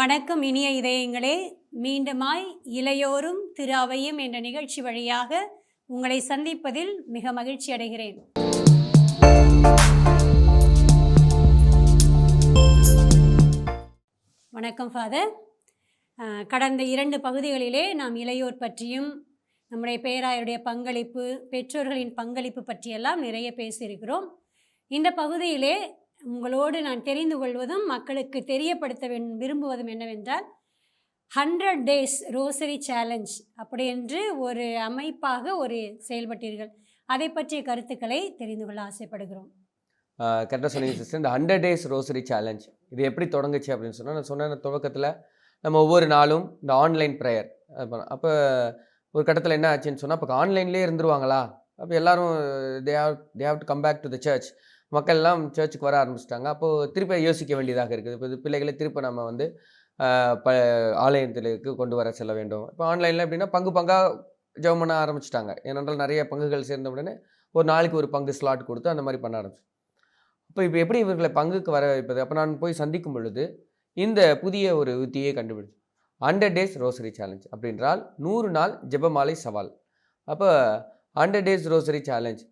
வணக்கம் இனிய இதயங்களே. மீண்டுமாய் இளையோரும் திரு அவையும் என்ற நிகழ்ச்சி வழியாக உங்களை சந்திப்பதில் மிக மகிழ்ச்சி அடைகிறேன். வணக்கம் ஃபாதர். கடந்த 2 பகுதிகளிலே நாம் இளையோர் பற்றியும் நம்முடைய பேராயருடைய பங்களிப்பு, பெற்றோர்களின் பங்களிப்பு பற்றியெல்லாம் நிறைய பேசியிருக்கிறோம். இந்த பகுதியிலே உங்களோடு நான் தெரிந்து கொள்வதும் மக்களுக்கு தெரியப்படுத்த விரும்புவதும் என்னவென்றால் 100 டேஸ் ரோசரி சேலஞ்ச் அப்படி என்று ஒரு அமைப்பாக செயல்பட்டீர்கள். அதை பற்றிய கருத்துக்களை தெரிந்து கொள்ள ஆசைப்படுகிறோம். கரெக்டாக சொன்னீங்க சிஸ்டர். இந்த 100 டேஸ் ரோசரி சேலஞ்ச் இது எப்படி தொடங்குச்சு அப்படின்னு சொன்னால், நான் சொன்ன துவக்கத்தில் நம்ம ஒவ்வொரு நாளும் இந்த ஆன்லைன் ப்ரேயர் அப்போ ஒரு கட்டத்தில் என்ன ஆச்சுன்னு சொன்னால், அப்போ ஆன்லைன்லேயே இருந்துருவாங்களா, அப்போ எல்லோரும் they have to come back to the church. மக்கள் எல்லாம் சர்ச்சுக்கு வர ஆரம்பிச்சிட்டாங்க. அப்போது திருப்பி யோசிக்க வேண்டியதாக இருக்குது. இப்போ பிள்ளைகளை திருப்பி நம்ம வந்து ஆலயத்திற்கு கொண்டு வர செல்ல வேண்டும். இப்போ ஆன்லைனில் எப்படின்னா பங்காக ஜெபம் பண்ண ஆரம்பிச்சிட்டாங்க. ஏனென்றால் நிறைய பங்குகள் சேர்ந்த உடனே ஒரு நாளைக்கு ஒரு பங்கு ஸ்லாட் கொடுத்து அந்த மாதிரி பண்ண ஆரம்பிச்சு. இப்போ எப்படி இவர்களை பங்குக்கு வர வைப்பது? அப்போ நான் போய் சந்திக்கும் பொழுது இந்த புதிய ஒரு யுத்தியை கண்டுபிடிச்சு 100 டேஸ் ரோசரி சேலஞ்ச் அப்படின்றால் 100 நாள் ஜெபமாலை சவால். அப்போ 100 டேஸ் ரோசரி சேலஞ்ச்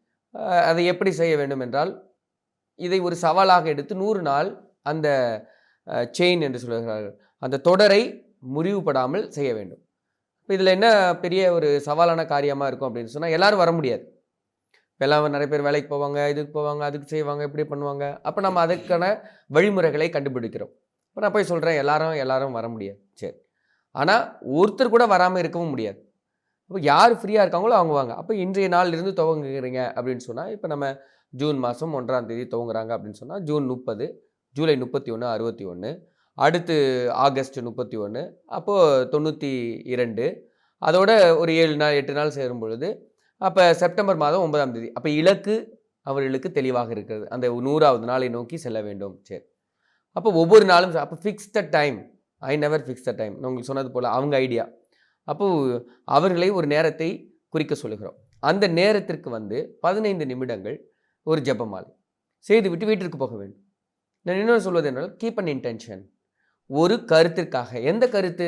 அதை எப்படி செய்ய வேண்டும் என்றால், இதை ஒரு சவாலாக எடுத்து 100 நாள் அந்த செயின் என்று சொல்கிறார்கள், அந்த தொடரை முறிவுபடாமல் செய்ய வேண்டும். இப்போ இதில் என்ன பெரிய ஒரு சவாலான காரியமாக இருக்கும் அப்படின்னு சொன்னால், எல்லோரும் வர முடியாது. எல்லாம் நிறைய பேர் வேலைக்கு போவாங்க, இதுக்கு போவாங்க, அதுக்கு செய்வாங்க, இப்படி பண்ணுவாங்க. அப்போ நம்ம அதுக்கான வழிமுறைகளை கண்டுபிடிக்கிறோம். இப்போ நான் போய் சொல்கிறேன் எல்லாரும் வர முடியாது. சரி, ஆனால் ஒருத்தர் கூட வராமல் இருக்கவும் முடியாது. அப்போ யார் ஃப்ரீயாக இருக்காங்களோ அவங்க வாங்க. அப்போ இன்றைய நாளிலிருந்து துவங்குகிறீங்க அப்படின்னு சொன்னால், இப்போ நம்ம ஜூன் மாதம் 1ஆம் தேதி துவங்குறாங்க அப்படின்னு சொன்னால், ஜூன் 30, ஜூலை 31, 61, அடுத்து ஆகஸ்ட் 31, அப்போது 92, அதோட ஒரு 7 நாள் 8 நாள் சேரும் பொழுது அப்போ செப்டம்பர் மாதம் 9ஆம் தேதி. அப்போ இலக்கு அவர்களுக்கு தெளிவாக இருக்கிறது, அந்த 100வது நாளை நோக்கி செல்ல வேண்டும். சரி, அப்போ ஒவ்வொரு நாளும் அப்போ fix the time. I never fix the time. உங்களுக்கு சொன்னது போல் அவங்க ஐடியா. அப்போது அவர்களை ஒரு நேரத்தை குறிக்க சொல்லுகிறோம். அந்த நேரத்திற்கு வந்து 15 நிமிடங்கள் ஒரு ஜெபமாலை செய்துவிட்டு வீட்டிற்கு போக வேண்டும். நான் இன்னொன்று சொல்வது என்றால், கீப் அன் இன்டென்ஷன். ஒரு கருத்திற்காக. எந்த கருத்து?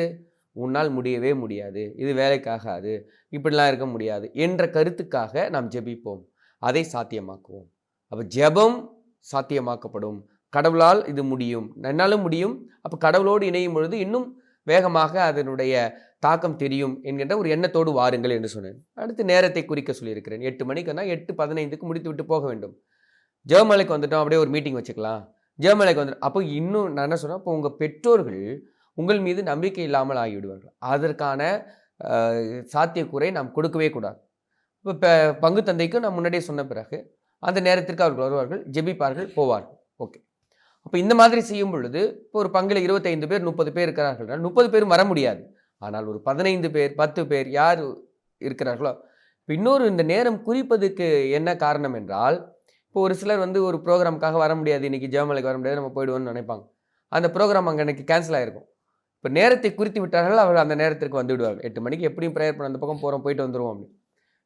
உன்னால் முடியவே முடியாது, இது வேலைக்காகாது, இப்படிலாம் இருக்க முடியாது என்ற கருத்துக்காக நாம் ஜெபிப்போம், அதை சாத்தியமாக்குவோம். அப்போ ஜெபம் சாத்தியமாக்கப்படும். கடவுளால் இது முடியும், என்னாலும் முடியும். அப்போ கடவுளோடு இணையும் பொழுது இன்னும் வேகமாக அதனுடைய தாக்கம் தெரியும் என்கின்ற ஒரு எண்ணத்தோடு வாருங்கள் என்று சொன்னேன். அடுத்து நேரத்தை குறிக்க சொல்லியிருக்கிறேன். 8 மணிக்குன்னா 8:15க்கு முடித்து விட்டு போக வேண்டும். ஜெபமாலைக்கு வந்துட்டோம், அப்படியே ஒரு மீட்டிங் வச்சுக்கலாம். ஜெபமாலைக்கு வந்துட்டோம். அப்போ இன்னும் நான் என்ன சொன்னேன், அப்போ உங்கள் பெற்றோர்கள் உங்கள் மீது நம்பிக்கை இல்லாமல் ஆகிவிடுவார்கள். அதற்கான சாத்தியக்கூறை நாம் கொடுக்கவே கூடாது. இப்போ பங்கு தந்தைக்கு நான் முன்னாடியே சொன்ன பிறகு அந்த நேரத்திற்கு அவர்கள் வருவார்கள், ஜெபிப்பார்கள், போவார்கள். ஓகே. அப்போ இந்த மாதிரி செய்யும் பொழுது இப்போ ஒரு பங்கில் 25 பேர் 30 பேர் இருக்கிறார்கள், 30 பேரும் வர முடியாது. ஆனால் ஒரு 15 பேர் 10 பேர் யார் இருக்கிறார்களோ. இப்போ இன்னொரு இந்த நேரம் குறிப்பதுக்கு என்ன காரணம் என்றால், இப்போ ஒரு சிலர் வந்து ஒரு ப்ரோக்ராமுக்காக வர முடியாது, இன்றைக்கி ஜெபமாலைக்கு வர முடியாது, நம்ம போயிடுவோம்னு நினைப்பாங்க. அந்த ப்ரோக்ராம் அங்கே அன்றைக்கி கேன்சல் ஆகிருக்கும். இப்போ நேரத்தை குறித்து விட்டார்கள், அவர் அந்த நேரத்திற்கு வந்து விடுவார்கள். 8 மணிக்கு எப்படியும் ப்ரேயர் பண்ண அந்த பக்கம் போகிறோம், போயிட்டு வந்துடுவோம் அப்படி.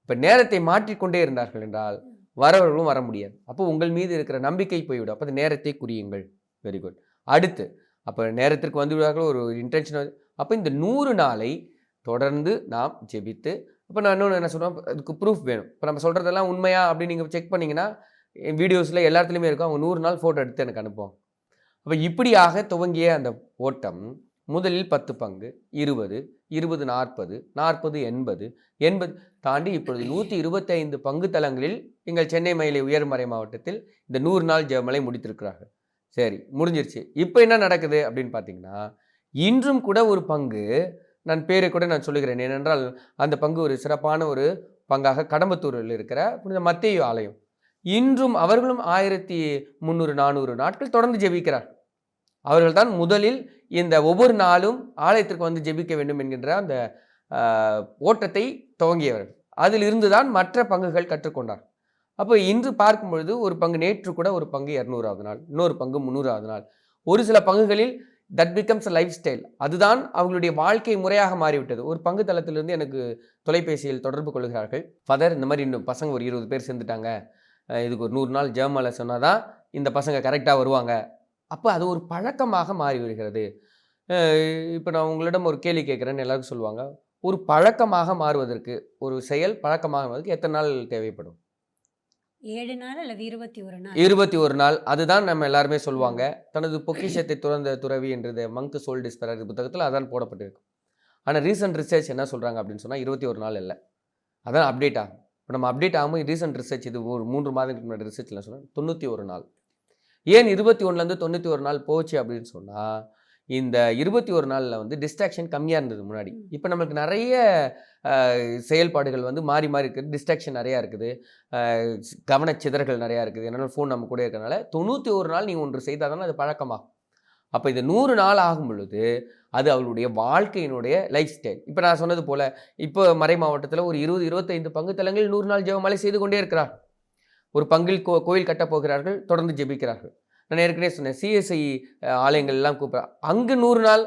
இப்போ நேரத்தை மாற்றிக்கொண்டே இருந்தார்கள் என்றால் வரவர்களும் வர முடியாது. அப்போ உங்கள் மீது இருக்கிற நம்பிக்கை போய்விடும். அப்போ அந்த நேரத்தை குறியுங்கள். Very good. அடுத்து அப்போ நேரத்திற்கு வந்து விடுவார்கள், ஒரு இன்டென்ஷன். அப்போ இந்த 100 நாளை தொடர்ந்து நாம் ஜெபித்து, அப்போ நான் இன்னொன்று என்ன சொல்லுவேன், அதுக்கு ப்ரூஃப் வேணும். இப்போ நம்ம சொல்கிறதெல்லாம் உண்மையா அப்படின்னு நீங்கள் செக் பண்ணிங்கன்னா வீடியோஸில் எல்லாத்துலேயுமே இருக்கும். அவங்க 100 நாள் ஃபோட்டோ எடுத்து எனக்கு அனுப்புவோம். அப்போ இப்படியாக துவங்கிய அந்த ஓட்டம் முதலில் 10 பங்கு, 20, 20 40, 40 80, 80 தாண்டி இப்பொழுது 125 பங்கு தலங்களில் எங்கள் சென்னை மயிலை உயர்மறை மாவட்டத்தில் இந்த 100 நாள் ஜெபமாலை முடித்திருக்கிறார்கள். சரி, முடிஞ்சிருச்சு. இப்போ என்ன நடக்குது அப்படின்னு பார்த்தீங்கன்னா, இன்றும் கூட ஒரு பங்கு, நான் பேரை கூட நான் சொல்லுகிறேன், ஏனென்றால் அந்த பங்கு ஒரு சிறப்பான ஒரு பங்காக கடம்பத்தூரில் இருக்கிற புனித மத்தேயு ஆலயம், இன்றும் அவர்களும் 1300 400 நாட்கள் தொடர்ந்து ஜெபிக்கிறார். அவர்கள் தான் முதலில் இந்த ஒவ்வொரு நாளும் ஆலயத்திற்கு வந்து ஜெபிக்க வேண்டும் என்கின்ற அந்த ஓட்டத்தை துவங்கியவர்கள். அதில் இருந்து தான் மற்ற பங்குகள் கற்றுக்கொண்டார். அப்போ இன்று பார்க்கும் பொழுது ஒரு பங்கு, நேற்று கூட ஒரு பங்கு 200வது நாள், இன்னொரு பங்கு 300வது நாள். ஒரு சில பங்குகளில் that becomes a life style, அதுதான் அவங்களுடைய வாழ்க்கை முறையாக மாறிவிட்டது. ஒரு பங்கு தளத்திலிருந்து எனக்கு தொலைபேசியில் தொடர்பு கொள்கிறார்கள். ஃபாதர், இந்த மாதிரி இன்னும் பசங்க ஒரு 20 பேர் சேர்ந்துட்டாங்க, இதுக்கு ஒரு 100 நாள் ஜெபமாலை சொன்னால் தான் இந்த பசங்க கரெக்டாக வருவாங்க. அப்போ அது ஒரு பழக்கமாக மாறி வருகிறது. இப்போ நான் உங்களிடம் ஒரு கேள்வி கேட்குறேன்னு எல்லாரும் சொல்லுவாங்க. ஒரு பழக்கமாக மாறுவதற்கு, ஒரு செயல் பழக்கமாக மாறுவதற்கு எத்தனை நாள் தேவைப்படும்? 7 நாள் அல்லது 21 நாள். 21 நாள். அதுதான் நம்ம எல்லாருமே சொல்லுவாங்க. ம். தனது பொக்கிஷத்தை துறந்த துறவி என்று மங்க் சோல்ட் டிஸ்பெரர் புத்தகத்தில அதான் போடப்பட்டிருக்கு. ஆனா ரீசென்ட் ரிசர்ச் என்ன சொல்றாங்க அப்படின்னு சொன்னா 21 நாள் இல்ல. அதான் அப்டேட் ஆகும். இப்ப நம்ம அப்டேட் ஆகாம ரீசென்ட் ரிசர்ச் இது ஒரு 3 மாதங்களுக்கு முன்னாடி ரிசர்ச்ல என்ன சொன்னா 91 நாள். ஏன் 21லேருந்து 91 நாள் போச்சு அப்படின்னு சொன்னா, இந்த 21 நாள்ல வந்து டிஸ்ட்ராக்ஷன் கம்மியா இருந்தது முன்னாடி. ம். இப்ப நமக்கு நெறைய செயல்பாடுகள் வந்து மாறி மாறி இருக்குது. டிஸ்ட்ராக்ஷன் நெறையா இருக்குது. அ கவனச்சிதறல்கள் நெறையா இருக்குது. ஏன்னா ஃபோன் நம்ம கூட இருக்கறனால 91 நாள் நீ ஒன்று செய்தா தானே அது பழக்கமாகும். அப்ப இது 100 நாள் ஆகும் பொழுது, அது அவளுடைய வாழ்க்கையினுடைய லைஃப் ஸ்டைல். இப்ப நான் சொன்னது போல, இப்போ மறை மாவட்டத்தில ஒரு 20, 25 பங்கு தலங்களில் 100 நாள் ஜெபமாலை செய்து கொண்டே இருக்கிறார். ஒரு பங்கில் கோயில் கட்டப் போகிறார்கள், தொடர்ந்து ஜெபிக்கிறார்கள். நான் ஏற்கனவே சொன்னேன், சிஎஸ்ஐ ஆலயங்கள் எல்லாம் அங்கு 100 நாள்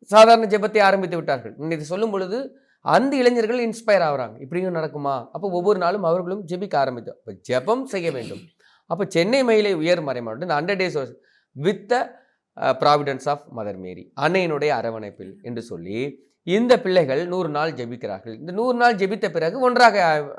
சாதாரண ஜெபத்தை ஆரம்பித்து விட்டார்கள். இதை சொல்லும் பொழுது, அந்த இளைஞர்கள் இன்ஸ்பயர் ஆகுறாங்க. இப்படியும் நடக்குமா? அப்போ ஒவ்வொரு நாளும் அவர்களும் ஜெபிக்க ஆரம்பித்தோம். அப்ப ஜெபம் செய்ய வேண்டும். அப்ப சென்னை மயிலை உயர் மறை மாவட்டம் இந்த 100 days with the providence of Mother Mary, அன்னையினுடைய அரவணைப்பில் என்று சொல்லி இந்த பிள்ளைகள் 100 நாள் ஜெபிக்கிறார்கள். இந்த 100 நாள் ஜெபித்த பிறகு ஒன்றாக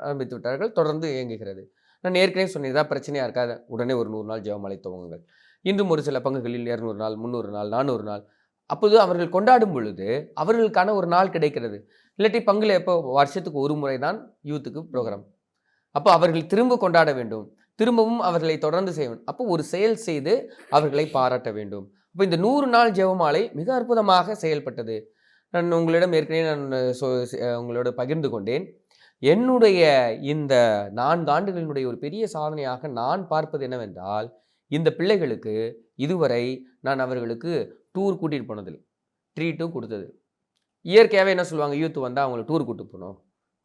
ஆரம்பித்து விட்டார்கள். தொடர்ந்து இயங்குகிறது. நான் ஏற்கனவே சொன்னேன், ஏதாவது பிரச்சனையா இருக்காது, உடனே ஒரு 100 நாள் ஜெபமாலை துவங்குங்கள். இன்றும் ஒரு சில பங்குகளில் 200 நாள், 300 நாள், 400 நாள். அப்போது அவர்கள் கொண்டாடும் பொழுது அவர்களுக்கான ஒரு நாள் கிடைக்கிறது. இல்லாட்டி பங்குல எப்போ வருஷத்துக்கு ஒரு முறை தான் யூத்துக்கு ப்ரோக்ராம். அப்போ அவர்கள் திரும்ப கொண்டாட வேண்டும். திரும்பவும் அவர்களை தொடர்ந்து செய்ய வேண்டும். அப்போ ஒரு செயல் செய்து அவர்களை பாராட்ட வேண்டும். அப்போ இந்த 100 நாள் ஜெபமாலை மிக அற்புதமாக செயல்பட்டது. நான் உங்களிடம் ஏற்கனவே உங்களோட பகிர்ந்து கொண்டேன். என்னுடைய இந்த 4 ஆண்டுகளினுடைய ஒரு பெரிய சாதனையாக நான் பார்ப்பது என்னவென்றால், இந்த பிள்ளைகளுக்கு இதுவரை நான் அவர்களுக்கு டூர் கூட்டிட்டு போனதில்லை. ட்ரீட்டும் கொடுத்தது. இயற்கையாகவே என்ன சொல்லுவாங்க, யூத் வந்தால் அவங்களை டூர் கூட்டு போகணும்,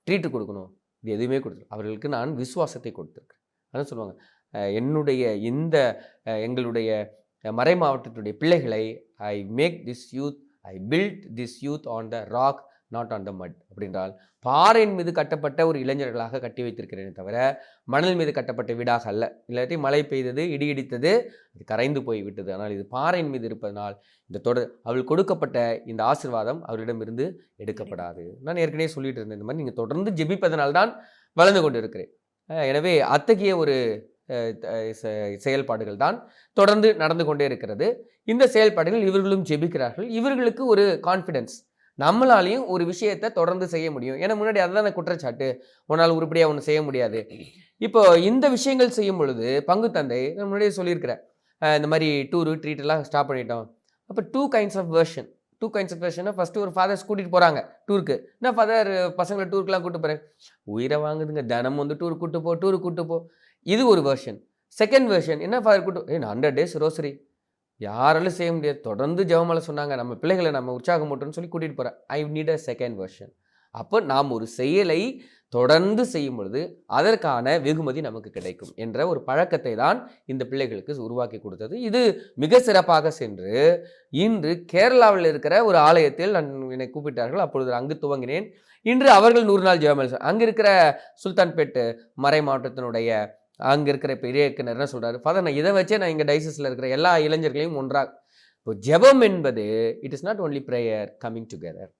ட்ரீட்டு கொடுக்கணும், இது எதுவுமே கொடுத்துரு. அவர்களுக்கு நான் விசுவாசத்தை கொடுத்துருக்கேன். அதான் சொல்லுவாங்க, என்னுடைய இந்த எங்களுடைய மறை மாவட்டத்துடைய பிள்ளைகளை I make this youth, I build this youth on the rock not on the mud. அப்படின்றால் பாறையின் மீது கட்டப்பட்ட ஒரு இளைஞர்களாக கட்டி வைத்திருக்கிறேனே தவிர மணல் மீது கட்டப்பட்ட வீடாக அல்ல. இல்லாட்டி மழை பெய்தது, இடி இடித்தது, அது கரைந்து போய் விட்டது. ஆனால் இது பாறையின் மீது இருப்பதனால் இந்த தொடர் அவள் கொடுக்கப்பட்ட இந்த ஆசீர்வாதம் அவர்களிடமிருந்து எடுக்கப்படாது. நான் ஏற்கனவே சொல்லிட்டு இருந்தேன், இந்த மாதிரி நீங்கள் தொடர்ந்து ஜெபிப்பதனால்தான் வளர்ந்து கொண்டு இருக்கிறேன். எனவே அத்தகைய ஒரு செயல்பாடுகள் தான் தொடர்ந்து நடந்து கொண்டே இருக்கிறது. இந்த செயல்பாடுகள் இவர்களும் ஜெபிக்கிறார்கள். இவர்களுக்கு ஒரு கான்ஃபிடன்ஸ், நம்மளாலையும் ஒரு விஷயத்தை தொடர்ந்து செய்ய முடியும். ஏன்னா முன்னாடி அதுதான குற்றச்சாட்டு, உன்னால் உருப்படியாக ஒன்று செய்ய முடியாது. இப்போ இந்த விஷயங்கள் செய்யும் பொழுது பங்கு தந்தை நான் முன்னாடியே சொல்லியிருக்கிறேன், இந்த மாதிரி டூரு ட்ரீட் எல்லாம் ஸ்டாப் பண்ணிட்டோம். அப்போ 2 கைண்ட்ஸ் ஆஃப் வெர்ஷன். ஃபஸ்ட்டு ஒரு ஃபாதர்ஸ் கூட்டிகிட்டு போகிறாங்க டூருக்கு. என்ன ஃபாதர் பசங்களை டூருக்குலாம் கூப்பிட்டு போகிறேன், உயிரை வாங்குதுங்க, தினம் வந்து டூர் கூட்டு போ. இது ஒரு வெர்ஷன். செகண்ட் வெர்ஷன், என்ன ஃபாதர் கூட்டு 100 டேஸ் ரோசரி யாராலும் செய்ய முடியாது, தொடர்ந்து ஜெபமாலை சொன்னாங்க, நம்ம பிள்ளைகளை நம்ம உற்சாகம் மட்டும்னு சொல்லி கூட்டிகிட்டு போகிறேன். I need a second version. அப்போ நாம் ஒரு செயலை தொடர்ந்து செய்யும் பொழுது அதற்கான வெகுமதி நமக்கு கிடைக்கும் என்ற ஒரு பழக்கத்தை தான் இந்த பிள்ளைகளுக்கு உருவாக்கி கொடுத்தது. இது மிக சிறப்பாக சென்று இன்று கேரளாவில் இருக்கிற ஒரு ஆலயத்தில் என்னை கூப்பிட்டார்கள். அப்பொழுது அங்கு துவங்கினேன். இன்று அவர்கள் 100 நாள் ஜெபமாலை, அங்கே இருக்கிற சுல்தான்பேட் மறை மாவட்டத்தினுடைய அங்கே இருக்கிற பெரிய இயக்குனர் என்ன சொல்கிறாரு, ஃபாதர் நான் இதை வச்சே நான் இங்கே டைசஸில் இருக்கிற எல்லா இளைஞர்களையும் ஒன்றாக, இப்போ ஜெபம் என்பது it is not only prayer coming together.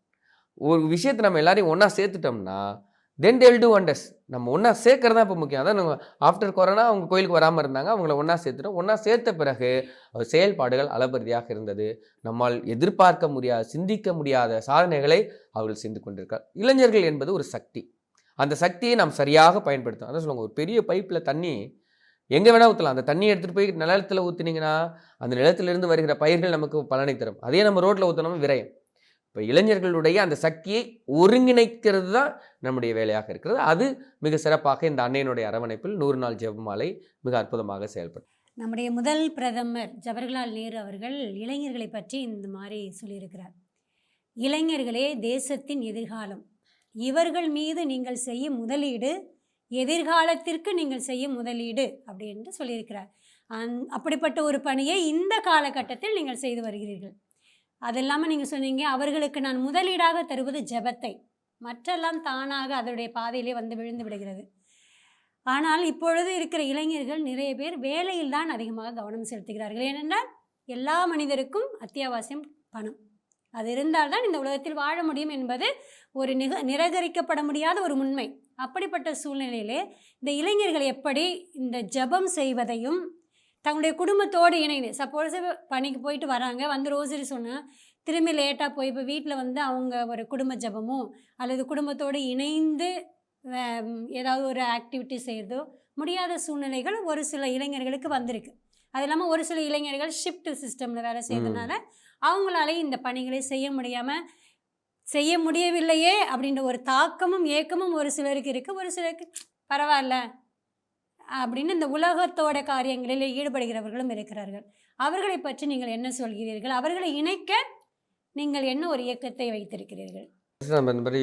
ஒரு விஷயத்தை நம்ம எல்லாரையும் ஒன்றா சேர்த்துட்டோம்னா தென் தே வில் டூ வண்டர்ஸ். நம்ம ஒன்றா சேர்க்கறது தான் இப்போ முக்கியம். அதான் நம்ம ஆஃப்டர் கொரோனா அவங்க கோயிலுக்கு வராமல் இருந்தாங்க, அவங்கள ஒன்றா சேர்த்துட்டோம். ஒன்றா சேர்த்த பிறகு செயல்பாடுகள் அளபரியாக இருந்தது. நம்மால் எதிர்பார்க்க முடியாத, சிந்திக்க முடியாத சாதனைகளை அவர்கள் செய்து கொண்டிருக்கார். இளைஞர்கள் என்பது ஒரு சக்தி. அந்த சக்தியை நாம் சரியாக பயன்படுத்தணும். அதான் சொல்லுவாங்க, ஒரு பெரிய பைப்பில் தண்ணி எங்கே வேணால் ஊற்றலாம். அந்த தண்ணி எடுத்துகிட்டு போய் நிலத்தில் ஊற்றினீங்கன்னா அந்த நிலத்திலிருந்து வருகிற பயிர்கள் நமக்கு பலனை தரும். அதே நம்ம ரோட்டில் ஊற்றினோம் விரயம். இப்போ இளைஞர்களுடைய அந்த சக்தியை ஒருங்கிணைக்கிறது தான் நம்முடைய வேலையாக இருக்கிறது. அது மிக சிறப்பாக இந்த அன்னையினுடைய அரவணைப்பில் 100 நாள் ஜெபமாலை மிக அற்புதமாக செயல்படும். நம்முடைய முதல் பிரதமர் ஜவஹர்லால் நேரு அவர்கள் இளைஞர்களை பற்றி இந்த மாதிரி சொல்லியிருக்கிறார். இளைஞர்களே தேசத்தின் எதிர்காலம், இவர்கள் மீது நீங்கள் செய்யும் முதலீடு எதிர்காலத்திற்கு நீங்கள் செய்யும் முதலீடு அப்படின்னு சொல்லியிருக்கிறார். அப்படிப்பட்ட ஒரு பணியை இந்த காலகட்டத்தில் நீங்கள் செய்து வருகிறீர்கள். அது இல்லாமல் நீங்கள் சொன்னீங்க, அவர்களுக்கு நான் முதலீடாக தருவது ஜெபத்தை, மற்றெல்லாம் தானாக அதனுடைய பாதையிலே வந்து விழுந்து விடுகிறது. ஆனால் இப்பொழுது இருக்கிற இளைஞர்கள் நிறைய பேர் வேலையில் தான் அதிகமாக கவனம் செலுத்துகிறார்கள். ஏனென்றால் எல்லா மனிதருக்கும் அத்தியாவசியம் பணம். அது இருந்தால்தான் இந்த உலகத்தில் வாழ முடியும் என்பது ஒரு நிராகரிக்கப்பட முடியாத ஒரு உண்மை. அப்படிப்பட்ட சூழ்நிலையிலே இந்த இளைஞர்கள் எப்படி இந்த ஜெபம் செய்வதையும் தங்களுடைய குடும்பத்தோடு இணைந்து, சப்போஸ் பணிக்கு போயிட்டு வராங்க, வந்து ரோசரி சொன்னால் திரும்பி லேட்டாக போய் இப்போ வீட்டில் வந்து அவங்க ஒரு குடும்ப ஜெபமோ அல்லது குடும்பத்தோடு இணைந்து ஏதாவது ஒரு ஆக்டிவிட்டி செய்கிறதோ முடியாத சூழ்நிலைகள் ஒரு சில இளைஞர்களுக்கு வந்திருக்கு. அது இல்லாமல் ஒரு சில இளைஞர்கள் ஷிஃப்ட் சிஸ்டமில் வேலை செய்யறதுனால அவங்களாலே இந்த பணிகளை செய்ய முடியவில்லையே அப்படின்ற ஒரு தாக்கமும் ஏக்கமும் ஒரு சிலருக்கு இருக்குது. ஒரு சிலருக்கு பரவாயில்ல அப்படின்னு இந்த உலகத்தோட காரியங்களில் ஈடுபடுகிறவர்களும் இருக்கிறார்கள். அவர்களை பற்றி நீங்கள் என்ன சொல்கிறீர்கள்? அவர்களை இணைக்க நீங்கள் என்ன ஒரு இயக்கத்தை வைத்திருக்கிறீர்கள்? நம்ம இந்த மாதிரி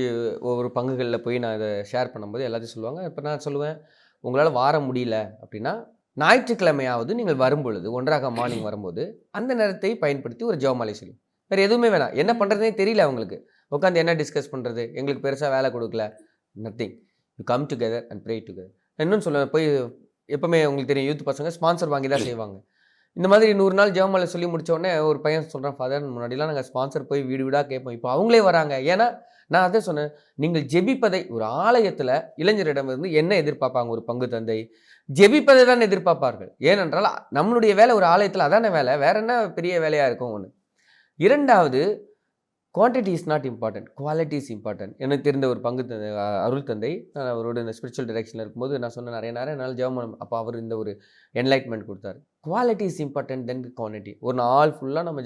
ஒவ்வொரு பங்குகளில் போய் நான் இதை ஷேர் பண்ணும்போது எல்லாத்தையும் சொல்லுவாங்க. இப்போ நான் சொல்லுவேன், உங்களால் வார முடியல அப்படின்னா ஞாயிற்றுக்கிழமையாவது நீங்கள் வரும்பொழுது ஒன்றாக மார்னிங் வரும்போது அந்த நேரத்தை பயன்படுத்தி ஒரு ஜெபமாலை சொல்லும். வேறு எதுவுமே வேணாம். என்ன பண்ணுறதுனே தெரியல அவங்களுக்கு. உட்காந்து என்ன டிஸ்கஸ் பண்ணுறது, எங்களுக்கு பெருசாக வேலை கொடுக்கல, nothing. You come together and pray together. இன்னும் சொல்லுவேன், போய் எப்போவுமே உங்களுக்கு தெரியும், யூத் பசங்க ஸ்பான்சர் வாங்கி தான் செய்வாங்க. இந்த மாதிரி 100 நாள் ஜெபமாலை சொல்லி முடிச்ச உடனே ஒரு பையன் சொல்கிறான், ஃபாதர் முன்னாடிலாம் நாங்கள் ஸ்பான்சர் போய் வீடு வீடாக கேட்போம், இப்போ அவங்களே வராங்க. ஏன்னா நான் அதே சொன்னேன், நீங்கள் ஜெபிப்பதை ஒரு ஆலயத்தில் இளைஞரிடமிருந்து என்ன எதிர்பார்ப்பாங்க? ஒரு பங்கு தந்தை ஜெபிப்பதை தான் எதிர்பார்ப்பார்கள். ஏனென்றால் நம்மளுடைய வேலை ஒரு ஆலயத்தில் அதான வேலை, வேற என்ன பெரிய வேலையாக இருக்கும் ஒன்று. இரண்டாவது, quantity is not important, quality is important. எனக்கு தெரிந்த ஒரு பங்கு தந்தை, அருள் தந்தை, நான் அவரோட இந்த ஸ்பிரிச்சுவல் டைரக்ஷனில் இருக்கும்போது நான் சொன்னேன், நிறைய நேரம் என்னால் ஜெபம் பண்ண. அப்போ அவர் இந்த ஒரு என்லைட்மெண்ட் கொடுத்தாரு. Quality is important then quantity. ஒரு நாள் ஃபுல்லாக நம்ம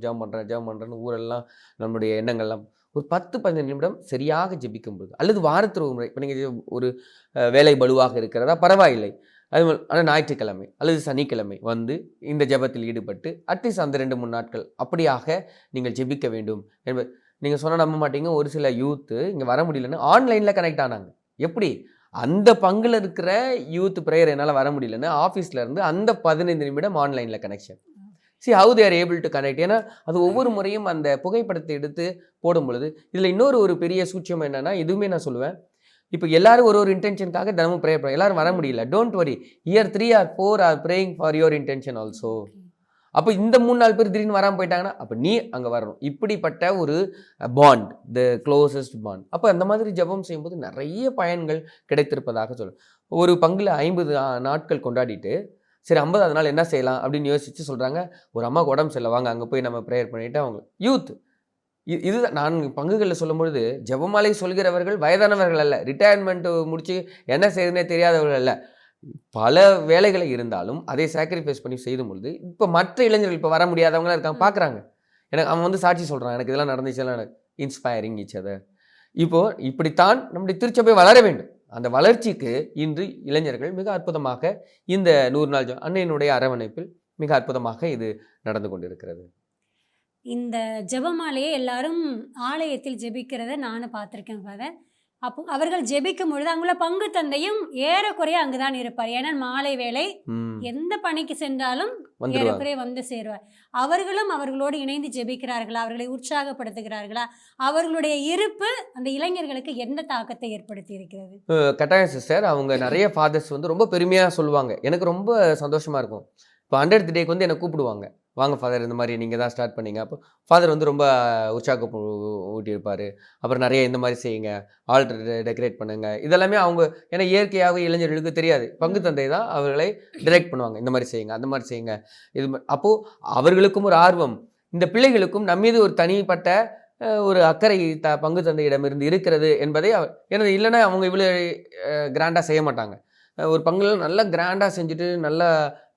ஜெபம் பண்ணுறேன்னு ஊரெல்லாம் நம்மளுடைய எண்ணங்கள்லாம் ஒரு 10-15 நிமிடம் சரியாக ஜெபிக்கும்போது, அல்லது வாரத்தில் ஒரு முறை, இப்போ நீங்கள் ஒரு வேலை பலுவாக இருக்கிறதா பரவாயில்லை, அது ஆனால் ஞாயிற்றுக்கிழமை அல்லது சனிக்கிழமை வந்து இந்த ஜெபத்தில் ஈடுபட்டு அட்லீஸ்ட் அந்த 2-3 நாட்கள் அப்படியாக நீங்கள் ஜெபிக்க வேண்டும் என்பது. நீங்கள் சொன்னால் நம்ப மாட்டீங்க, ஒரு சில யூத்து இங்கே வர முடியலன்னு ஆன்லைனில் கனெக்ட் ஆனாங்க. எப்படி? அந்த பங்கில் இருக்கிற யூத் ப்ரேயர் என்னால் வர முடியலன்னு ஆஃபீஸில் இருந்து அந்த 15 நிமிடம் ஆன்லைனில் connection. See how they are able to connect. ஏன்னா அது ஒவ்வொரு முறையும் அந்த புகைப்படத்தை எடுத்து போடும் பொழுது இதில் இன்னொரு பெரிய சூட்சம் என்னென்னா, இதுவுமே நான் சொல்லுவேன், இப்போ எல்லாரும் ஒரு இன்டென்ஷனுக்காக தினமும் ப்ரேயர் பண்ண, எல்லாரும் வர முடியல, don't worry, year 3 or 4 R praying for your intention also. அப்போ இந்த 3-4 பேர் திடீர்னு வராமல் போயிட்டாங்கன்னா அப்போ நீ அங்கே வரணும். இப்படிப்பட்ட ஒரு பாண்ட், த க்ளோசஸ்ட் பாண்ட். அப்போ அந்த மாதிரி ஜெபம் செய்யும்போது நிறைய பயன்கள் கிடைத்திருப்பதாக சொல்லுவேன். ஒரு பங்கில் 50 நாட்கள் கொண்டாடிட்டு சரி 50வது நாள் என்ன செய்யலாம் அப்படின்னு யோசிச்சு சொல்கிறாங்க, ஒரு அம்மாவுக்கு உடம்பு சரியில்லை, வாங்க அங்கே போய் நம்ம ப்ரேயர் பண்ணிவிட்டு அவங்க யூத். இதுதான் நான் பங்குகளில் சொல்லும்பொழுது, ஜெபமாலை சொல்கிறவர்கள் வயதானவர்கள் அல்ல, ரிட்டையர்மெண்ட்டு முடித்து என்ன செய்யுதுன்னே தெரியாதவர்கள் அல்ல, பல வேலைகளை இருந்தாலும் அதை சாக்ரிஃபைஸ் பண்ணி செய்யும் பொழுது இப்போ மற்ற இளைஞர்கள் இப்போ வர முடியாதவங்களாம் இருக்காங்க, பார்க்குறாங்க. எனக்கு அவன் வந்து சாட்சி சொல்கிறான், எனக்கு இதெல்லாம் நடந்துச்சுலாம், இன்ஸ்பைரிங் ஈச் அதர். இப்போது இப்படித்தான் நம்முடைய திருச்சபை வளர வேண்டும். அந்த வளர்ச்சிக்கு இன்று இளைஞர்கள் மிக அற்புதமாக இந்த 100 நாள் அன்னையினுடைய அரவணைப்பில் மிக அற்புதமாக இது நடந்து கொண்டிருக்கிறது. இந்த ஜெபமாலையே எல்லாரும் ஆலயத்தில் ஜெபிக்கிறத நானும் பார்த்துருக்கேன் ஃபாதர். அப்போ அவர்கள் ஜெபிக்கும் பொழுது அங்குள்ள பங்கு தந்தையும் ஏறக்குறைய அங்குதான் இருப்பார். ஏன்னா மாலை வேளை எந்த பணிக்கு சென்றாலும் ஏறக்குறைய வந்து சேருவார். அவர்களும் அவர்களோடு இணைந்து ஜெபிக்கிறார்களா, அவர்களை உற்சாகப்படுத்துகிறார்களா, அவர்களுடைய இருப்பு அந்த இளைஞர்களுக்கு எந்த தாக்கத்தை ஏற்படுத்தி இருக்கிறது? கட்டாயம் சிஸ்டர், அவங்க நிறைய ஃபாதர்ஸ் வந்து ரொம்ப பெருமையாக சொல்லுவாங்க, எனக்கு ரொம்ப சந்தோஷமாக இருக்கும். இப்போ 100th டேக்கு வந்து என்னை கூப்பிடுவாங்க, வாங்க ஃபாதர் இந்த மாதிரி நீங்கள் தான் ஸ்டார்ட் பண்ணீங்க. அப்போ ஃபாதர் வந்து ரொம்ப உற்சாகம் ஊட்டியிருப்பார். அப்புறம் நிறைய இந்த மாதிரி செய்யுங்க, ஆல்டர் டெக்கரேட் பண்ணுங்க, இதெல்லாமே அவங்க ஏன்னா இயற்கையாக இளைஞர்களுக்கு தெரியாது, பங்கு தந்தை தான் அவர்களை டிரெக்ட் பண்ணுவாங்க, இந்த மாதிரி செய்யுங்க அந்த மாதிரி செய்யுங்க. இது அப்போது அவர்களுக்கும் ஒரு ஆர்வம், இந்த பிள்ளைகளுக்கும் நம்மீது ஒரு தனிப்பட்ட ஒரு அக்கறை பங்கு தந்தையிடமிருந்து இருக்கிறது என்பதை ஏன்னா இல்லைன்னா அவங்க இவ்வளோ கிராண்டாக செய்ய மாட்டாங்க. ஒரு பங்குல நல்லா கிராண்டாக செஞ்சுட்டு நல்லா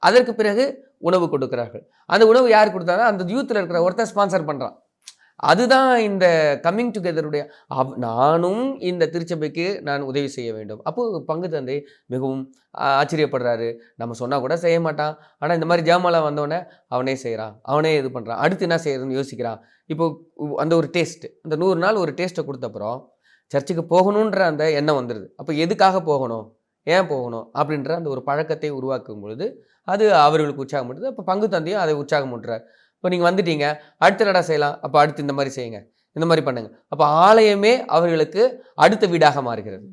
அதற்கு பிறகு உணவு கொடுக்குறார்கள். அந்த உணவு யார் கொடுத்தாலும் அந்த யூத்தில் இருக்கிற ஒருத்தர் ஸ்பான்சர் பண்ணுறான். அதுதான் இந்த கம்மிங் டுகெதருடைய. நானும் இந்த திருச்சபைக்கு நான் உதவி செய்ய வேண்டும். அப்போது பங்கு தந்தை மிகவும் ஆச்சரியப்படுறாரு. நம்ம சொன்னால் கூட செய்ய மாட்டான், ஆனால் இந்த மாதிரி ஜெபமாலை வந்தோடனே அவனே செய்கிறான், அவனே இது பண்ணுறான், அடுத்து என்ன செய்யறதுன்னு யோசிக்கிறான். இப்போது அந்த ஒரு டேஸ்ட்டு, அந்த 100 நாள் ஒரு டேஸ்ட்டை கொடுத்தப்புறம் சர்ச்சுக்கு போகணுன்ற அந்த எண்ணம் வந்துடுது. அப்போ எதுக்காக போகணும், ஏன் போகணும் அப்படின்ற அந்த ஒரு பழக்கத்தை உருவாக்கும் பொழுது அது அவர்களுக்கு உற்சாகம் பண்ணுது. அப்போ பங்கு தந்தையும் அதை உற்சாகம் பண்ணுறார். இப்போ நீங்கள் வந்துட்டீங்க, அடுத்த நட செய்யலாம், அப்போ அடுத்து இந்த மாதிரி செய்யுங்க, இந்த மாதிரி பண்ணுங்க. அப்போ ஆலயமே அவர்களுக்கு அடுத்த வீடாக மாறுகிறது.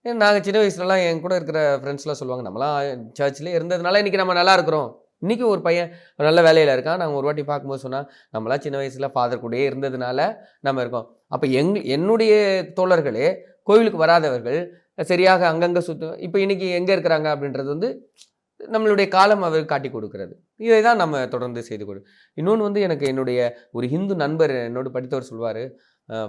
நாங்கள் சின்ன வயசுலலாம் என் கூட இருக்கிற ஃப்ரெண்ட்ஸ்லாம் சொல்லுவாங்க, நம்மளாம் சர்ச்சில் இருந்ததுனால இன்றைக்கி நம்ம நல்லா இருக்கிறோம், இன்றைக்கி ஒரு பையன் நல்ல வேலையில் இருக்கான். நாங்கள் ஒரு வாட்டி பார்க்கும்போது சொன்னால், நம்மளாம் சின்ன வயசில் ஃபாதர் கூடயே இருந்ததுனால நம்ம இருக்கோம். அப்போ என்னுடைய தோழர்களே கோவிலுக்கு வராதவர்கள் சரியாக அங்கங்கே இப்போ இன்றைக்கி எங்கே இருக்கிறாங்க அப்படின்றது வந்து நம்மளுடைய காலம் அவர் காட்டி கொடுக்கிறது. இதை தான் நம்ம தொடர்ந்து செய்து கொடு. இன்னொன்று வந்து எனக்கு என்னுடைய ஒரு ஹிந்து நண்பர் என்னோட படித்தவர் சொல்வார்,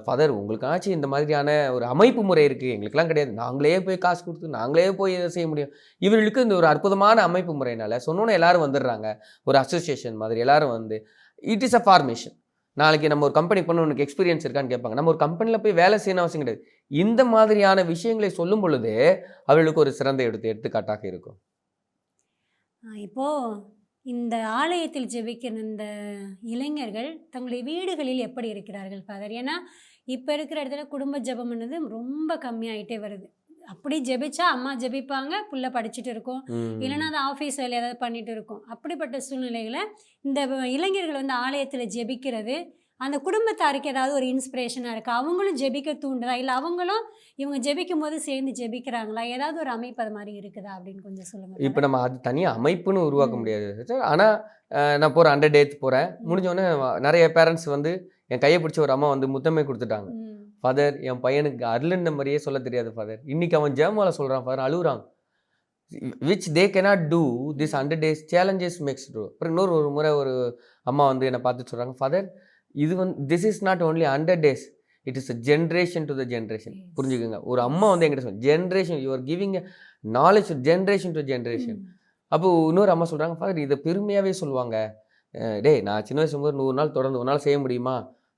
ஃபாதர் உங்களுக்காச்சும் இந்த மாதிரியான ஒரு அமைப்பு முறை இருக்குது, எங்களுக்கெல்லாம் கிடையாது, நாங்களே போய் காசு கொடுத்து நாங்களே போய் இதை செய்ய முடியும். இவர்களுக்கு இந்த ஒரு அற்புதமான அமைப்பு முறையினால சொன்னோன்னே எல்லாரும் வந்துடுறாங்க. ஒரு அசோசியேஷன் மாதிரி எல்லாரும் வந்து இட் இஸ் அ ஃபார்மேஷன். நாளைக்கு நம்ம ஒரு கம்பெனி பண்ண உனக்கு எக்ஸ்பீரியன்ஸ் இருக்கான்னு கேட்பாங்க. நம்ம ஒரு கம்பெனியில் போய் வேலை செய்யணும் அவசியம் கிடையாது. இந்த மாதிரியான விஷயங்களை சொல்லும் பொழுதே அவர்களுக்கு ஒரு சிறந்த எடுத்துக்காட்டாக இருக்கும். இப்போது இந்த ஆலயத்தில் ஜெபிக்கிற இந்த இளைஞர்கள் தங்களுடைய வீடுகளில் எப்படி இருக்கிறார்கள் ஃபாதர்? ஏன்னா இப்போ இருக்கிற இடத்துல குடும்ப ஜெபம்ன்றது ரொம்ப கம்மியாயிட்டே வருது. அப்படி ஜெபிச்சா அம்மா ஜெபிப்பாங்க, புள்ள படிச்சுட்டு இருக்கும், இல்லைன்னா அது ஆஃபீஸ் வேலை ஏதாவது பண்ணிட்டு இருக்கும். அப்படிப்பட்ட சூழ்நிலைகளை இந்த இளைஞர்கள் வந்து ஆலயத்தில் ஜெபிக்கிறது அந்த குடும்பத்தாருக்கு ஏதாவது ஒரு இன்ஸ்பிரேஷனாக இருக்குது? அவங்களும் ஜெபிக்க தூண்டுதா, இல்லை அவங்களும் இவங்க ஜெபிக்கும் போது சேர்ந்து ஜெபிக்கிறாங்களா? ஏதாவது ஒரு அமைப்பு அது மாதிரி இருக்குதா அப்படின்னு கொஞ்சம் சொல்லுங்கள். இப்போ நம்ம அது தனியாக அமைப்புன்னு உருவாக்க முடியாது சார். ஆனால் நான் போகிறேன் 100 டேத் போகிறேன், முடிஞ்சோடனே நிறைய பேரண்ட்ஸ் வந்து என் கையை பிடிச்ச ஒரு அம்மா வந்து முத்தமே கொடுத்துட்டாங்க. ஃபாதர் என் பையனுக்கு அருளுன்ற மாதிரியே சொல்ல தெரியாது ஃபாதர், இன்றைக்கி அவன் ஜெபமால சொல்கிறான் ஃபாதர், அழுகுறான். Which they cannot do this 100 days challenges makes true. அப்புறம் இன்னொரு முறை ஒரு அம்மா வந்து என்னை பார்த்து சொல்கிறாங்க, ஃபாதர் இது வந்து this is not only 100 days, it is a generation to the generation. புரிஞ்சுக்கோங்க, ஒரு அம்மா வந்து என்கிட்ட சொல்லுங்க generation, you are giving knowledge generation to generation. அப்போ இன்னொரு அம்மா சொல்கிறாங்க, ஃபாதர் இதை பெருமையாகவே சொல்லுவாங்க, டேய் நான் சின்ன வயசு போது 100 நாள் தொடர்ந்து ஒரு நாள் செய்ய முடியுமா